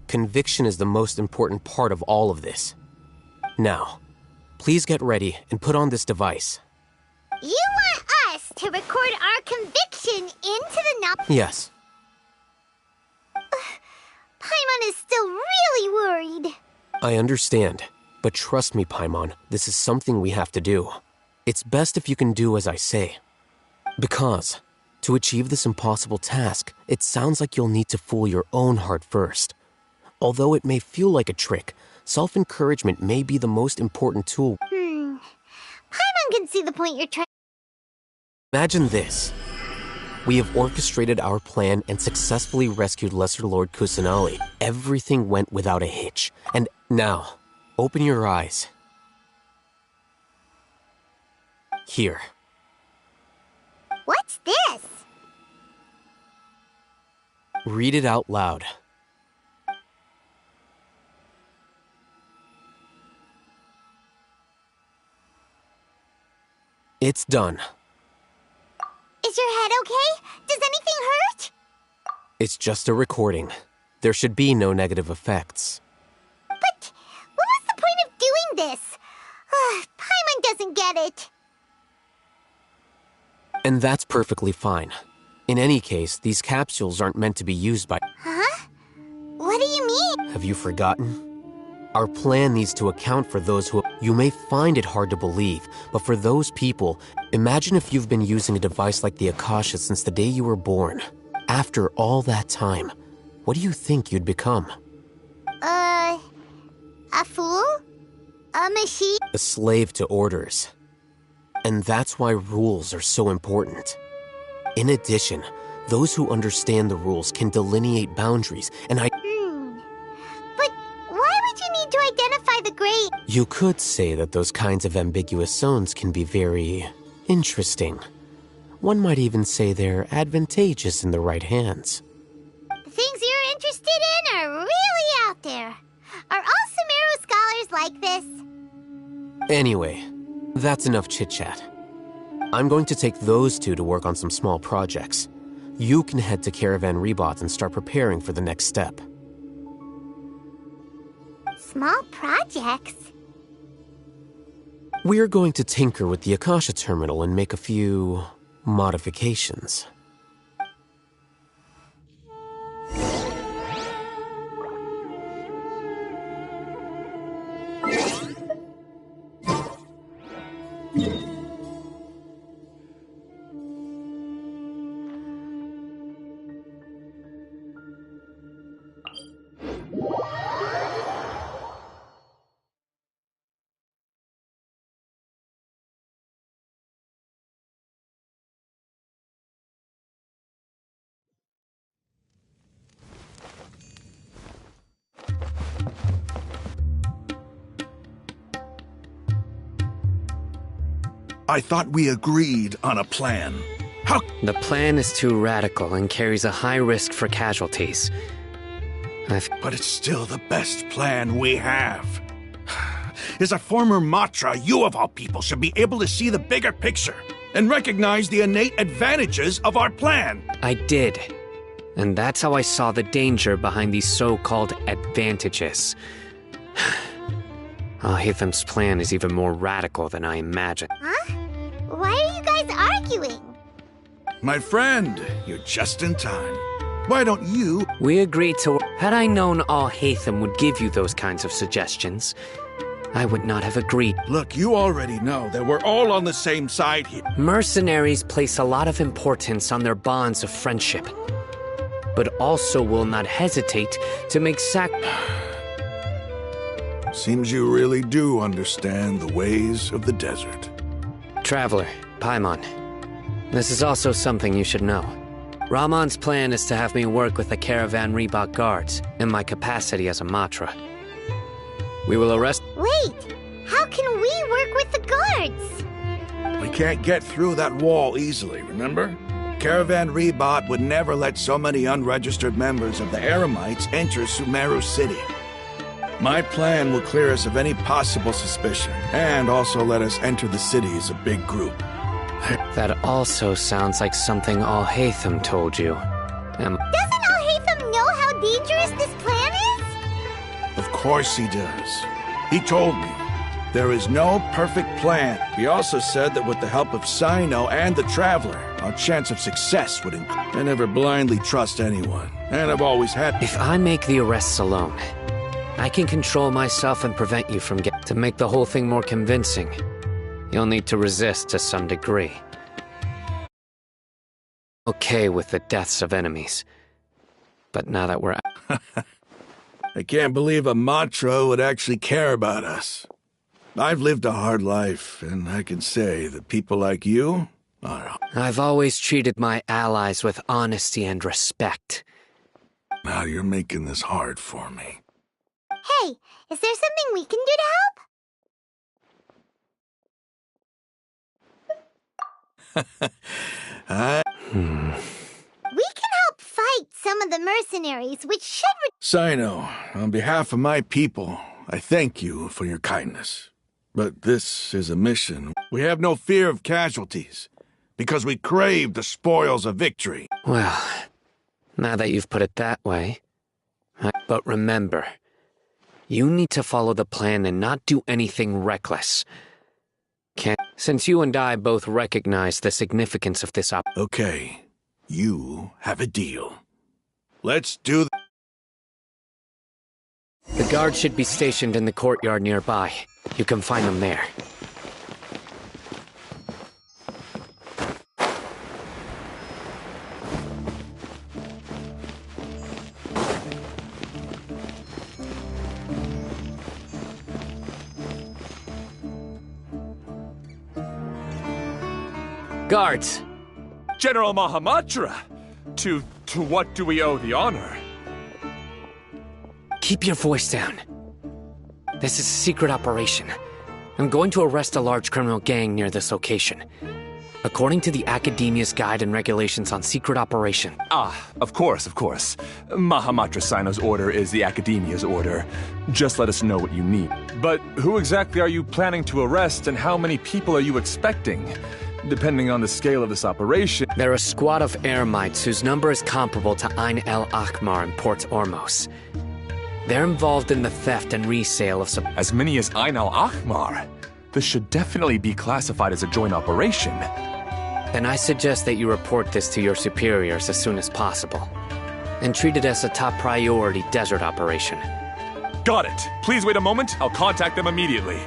Conviction is the most important part of all of this. Now, please get ready and put on this device. You want us to record our conviction into the Yes. Paimon is still really worried. I understand, but trust me, Paimon, this is something we have to do. It's best if you can do as I say. Because, to achieve this impossible task, it sounds like you'll need to fool your own heart first. Although it may feel like a trick, self-encouragement may be the most important tool. Paimon can see the point you're trying. Imagine this. We have orchestrated our plan and successfully rescued Lesser Lord Kusanali. Everything went without a hitch. And now, open your eyes. Here. What's this? Read it out loud. It's done. Is your head okay? Does anything hurt? It's just a recording. There should be no negative effects. But what was the point of doing this? Paimon doesn't get it. And that's perfectly fine. In any case, these capsules aren't meant to be used by... Huh? What do you mean? Have you forgotten? Our plan needs to account for those who... You may find it hard to believe, but for those people, imagine if you've been using a device like the Akasha since the day you were born. After all that time, what do you think you'd become? A fool? A machine? A slave to orders. And that's why rules are so important. In addition, those who understand the rules can delineate boundaries, and But why would you need to identify the great? You could say that those kinds of ambiguous zones can be very interesting. One might even say they're advantageous in the right hands. The things you're interested in are really out there. Are all Sumeru scholars like this? Anyway, that's enough chit-chat. I'm going to take those two to work on some small projects. You can head to Caravan Rebot and start preparing for the next step. Small projects? We're going to tinker with the Akasha terminal and make a few modifications. I thought we agreed on a plan. How? The plan is too radical and carries a high risk for casualties. But it's still the best plan we have. As a former Matra, you of all people should be able to see the bigger picture. and recognize the innate advantages of our plan. I did. And that's how I saw the danger behind these so-called advantages. Alhaitham's plan is even more radical than I imagined. Huh? Why are you guys arguing? My friend, you're just in time. Why don't you... We agreed to... Had I known Alhaitham would give you those kinds of suggestions, I would not have agreed. Look, you already know that we're all on the same side here. Mercenaries place a lot of importance on their bonds of friendship, but also will not hesitate to make Seems you really do understand the ways of the desert. Traveler, Paimon, this is also something you should know. Ramon's plan is to have me work with the Caravan Reebok guards in my capacity as a Matra. We will arrest... Wait! How can we work with the guards? We can't get through that wall easily, remember? Caravan Reebok would never let so many unregistered members of the Eremites enter Sumeru City. My plan will clear us of any possible suspicion, and also let us enter the city as a big group. That also sounds like something Alhaitham told you. Doesn't Alhaitham know how dangerous this plan is? Of course he does. He told me. There is no perfect plan. He also said that with the help of Cyno and the Traveler, our chance of success would increase. I never blindly trust anyone, and I've always had... If I make the arrests alone, I can control myself and prevent you from getting... To make the whole thing more convincing, you'll need to resist to some degree. Okay with the deaths of enemies. But now that we're... I can't believe a Matra would actually care about us. I've lived a hard life, and I can say that people like you are... I've always treated my allies with honesty and respect. Now you're making this hard for me. Hey, is there something we can do to help? We can help fight some of the mercenaries, which should... Cyno, on behalf of my people, I thank you for your kindness. But this is a mission. We have no fear of casualties, because we crave the spoils of victory. Well, now that you've put it that way... But remember, you need to follow the plan and not do anything reckless. Since you and I both recognize the significance of this Okay, you have a deal. Let's do The guards should be stationed in the courtyard nearby. You can find them there. Guards! General Mahamatra! To what do we owe the honor? Keep your voice down. This is a secret operation. I'm going to arrest a large criminal gang near this location. According to the Academia's Guide and Regulations on Secret Operation. Of course. Mahamatra Cyno's order is the Academia's order. Just let us know what you need. But who exactly are you planning to arrest, and how many people are you expecting? Depending on the scale of this operation... They're a squad of Eremites whose number is comparable to Ain el Akmar in Port Ormos. They're involved in the theft and resale of some... As many as Ain el Akmar? This should definitely be classified as a joint operation. Then I suggest that you report this to your superiors as soon as possible. And treat it as a top priority desert operation. Got it. Please wait a moment. I'll contact them immediately.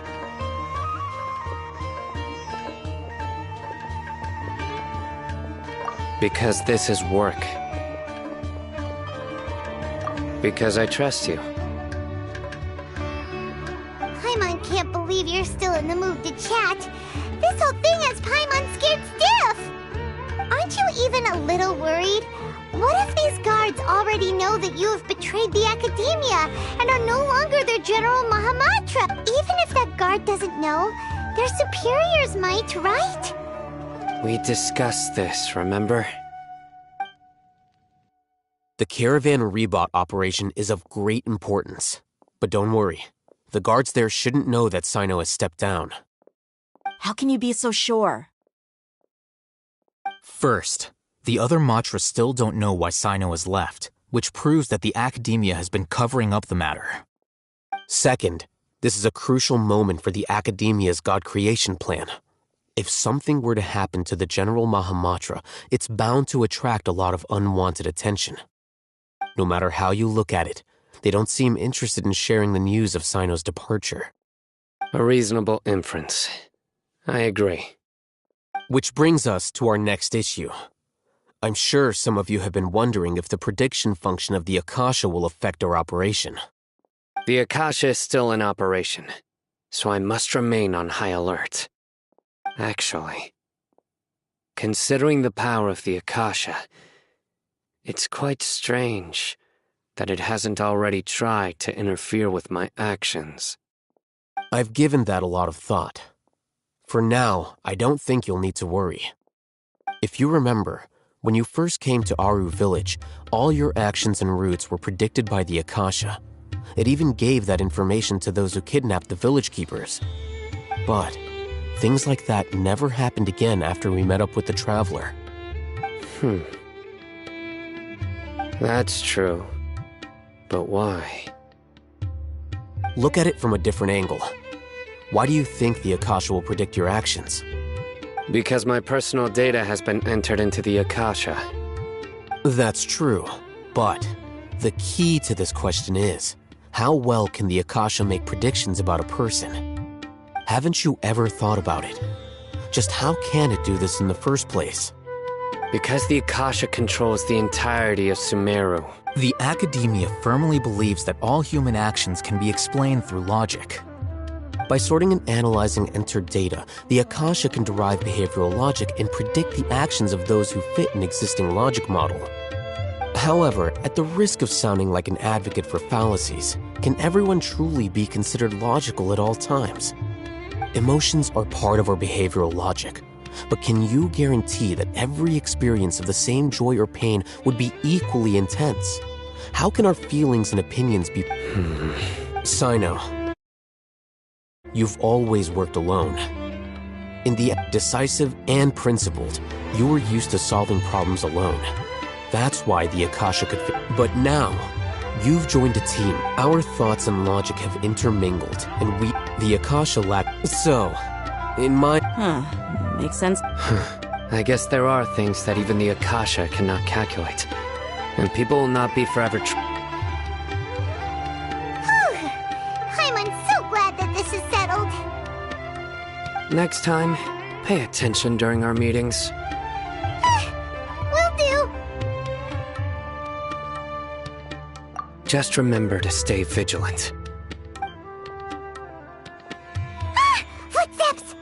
Because this is work. Because I trust you. Paimon can't believe you're still in the mood to chat. This whole thing has Paimon scared stiff. Aren't you even a little worried? What if these guards already know that you have betrayed the Academia and are no longer their General Mahamatra? Even if that guard doesn't know, their superiors might, right? We discussed this, remember? The Caravan Reebok operation is of great importance. But don't worry. The guards there shouldn't know that Cyno has stepped down. How can you be so sure? First, the other Matra still don't know why Sino has left, which proves that the Academia has been covering up the matter. Second, this is a crucial moment for the Academia's God creation plan. If something were to happen to the General Mahamatra, it's bound to attract a lot of unwanted attention. No matter how you look at it, they don't seem interested in sharing the news of Sino's departure. A reasonable inference. I agree. Which brings us to our next issue. I'm sure some of you have been wondering if the prediction function of the Akasha will affect our operation. The Akasha is still in operation, so I must remain on high alert. Actually, considering the power of the Akasha, it's quite strange that it hasn't already tried to interfere with my actions. I've given that a lot of thought. For now, I don't think you'll need to worry. If you remember, when you first came to Aru Village, all your actions and routes were predicted by the Akasha. It even gave that information to those who kidnapped the village keepers. But things like that never happened again after we met up with the Traveler. That's true. But why? Look at it from a different angle. Why do you think the Akasha will predict your actions? Because my personal data has been entered into the Akasha. That's true, but the key to this question is, how well can the Akasha make predictions about a person? Haven't you ever thought about it? Just how can it do this in the first place? Because the Akasha controls the entirety of Sumeru. The Academia firmly believes that all human actions can be explained through logic. By sorting and analyzing entered data, the Akasha can derive behavioral logic and predict the actions of those who fit an existing logic model. However, at the risk of sounding like an advocate for fallacies, can everyone truly be considered logical at all times? Emotions are part of our behavioral logic, but can you guarantee that every experience of the same joy or pain would be equally intense? How can our feelings and opinions be... Sino, you've always worked alone. In the decisive and principled, you were used to solving problems alone. That's why the Akasha could fit. But now, you've joined a team. Our thoughts and logic have intermingled, and the Akasha lack. So, in my... Makes sense. I guess there are things that even the Akasha cannot calculate. And people will not be forever I'm so glad that this is settled. Next time, pay attention during our meetings. Will do. Just remember to stay vigilant. Footsteps!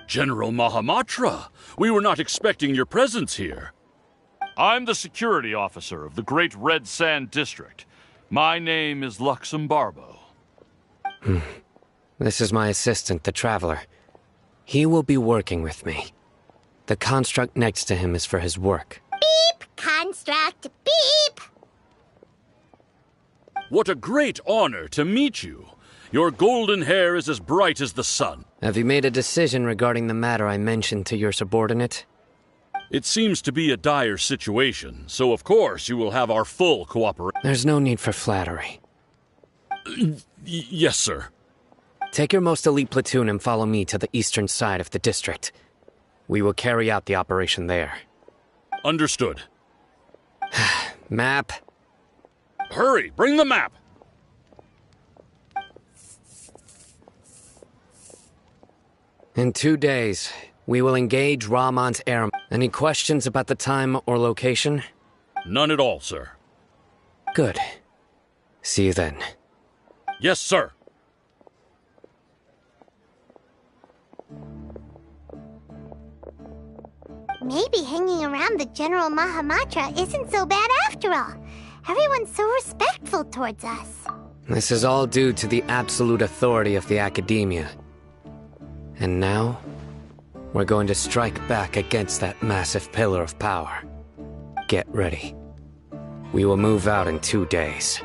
General Mahamatra, we were not expecting your presence here. I'm the security officer of the Great Red Sand District. My name is Luxembarbo. This is my assistant, the Traveler. He will be working with me. The construct next to him is for his work. Beep! Construct, beep! What a great honor to meet you. Your golden hair is as bright as the sun. Have you made a decision regarding the matter I mentioned to your subordinate? It seems to be a dire situation, so of course you will have our full cooperation. There's no need for flattery. Yes, sir. Take your most elite platoon and follow me to the eastern side of the district. We will carry out the operation there. Understood. Map. Hurry, bring the map! In 2 days, we will engage Ramon's air. Any questions about the time or location? None at all, sir. Good. See you then. Yes, sir. Maybe hanging around the General Mahamatra isn't so bad after all. Everyone's so respectful towards us. This is all due to the absolute authority of the Academia. And now, we're going to strike back against that massive pillar of power. Get ready. We will move out in 2 days.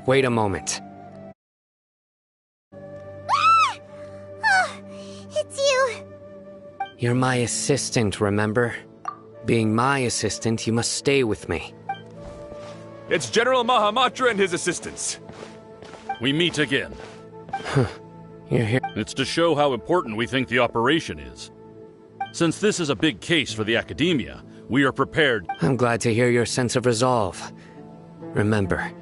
Wait a moment. Ah! Oh, it's you. You're my assistant, remember? Being my assistant, you must stay with me. It's General Mahamatra and his assistants. We meet again. You're here. It's to show how important we think the operation is. Since this is a big case for the Academia, we are prepared. I'm glad to hear your sense of resolve. Remember,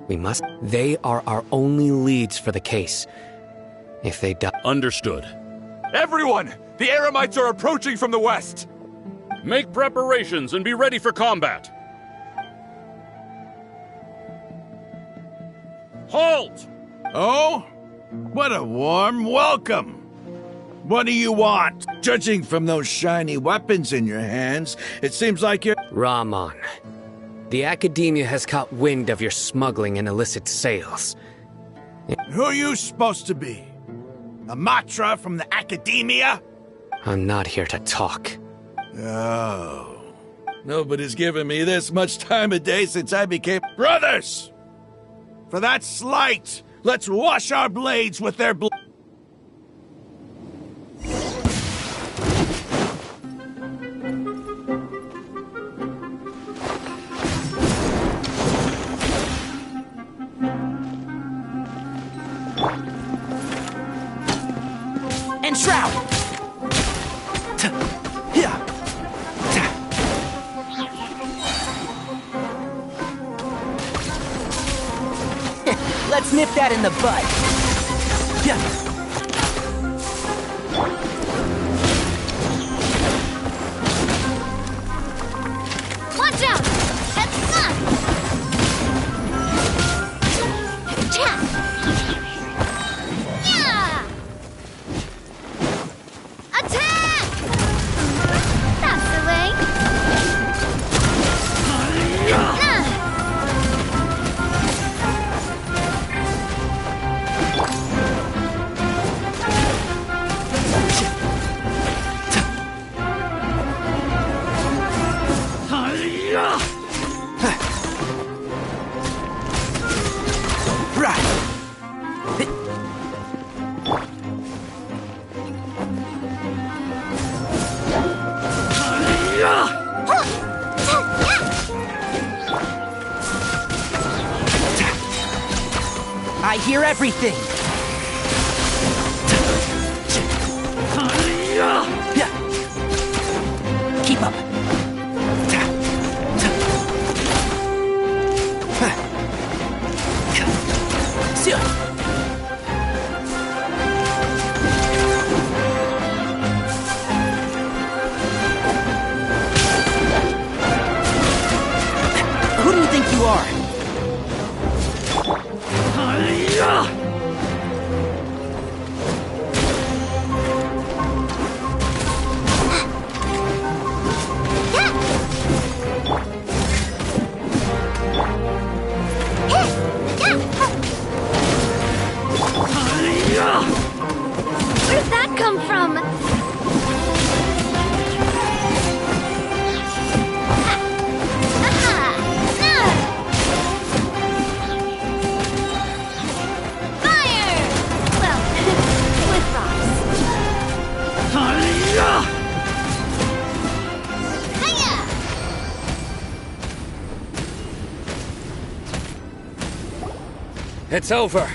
we must... They are our only leads for the case. If they die... Understood. Everyone! The Eremites are approaching from the west! Make preparations and be ready for combat. Halt! Oh? What a warm welcome! What do you want? Judging from those shiny weapons in your hands, it seems like you're... Rahman. The Academia has caught wind of your smuggling and illicit sales. Who are you supposed to be? A Matra from the Academia? I'm not here to talk. Oh. Nobody's given me this much time of day since I became... Brothers! For that slight, let's wash our blades with their blood. Enshroud! Let's nip that in the bud. Watch out! That's fun! Yeah! Attack! That's the way. I hear everything. Keep up. Who do you think you are? Where did that come from? Fire! Well, with rocks. Hiya! It's over.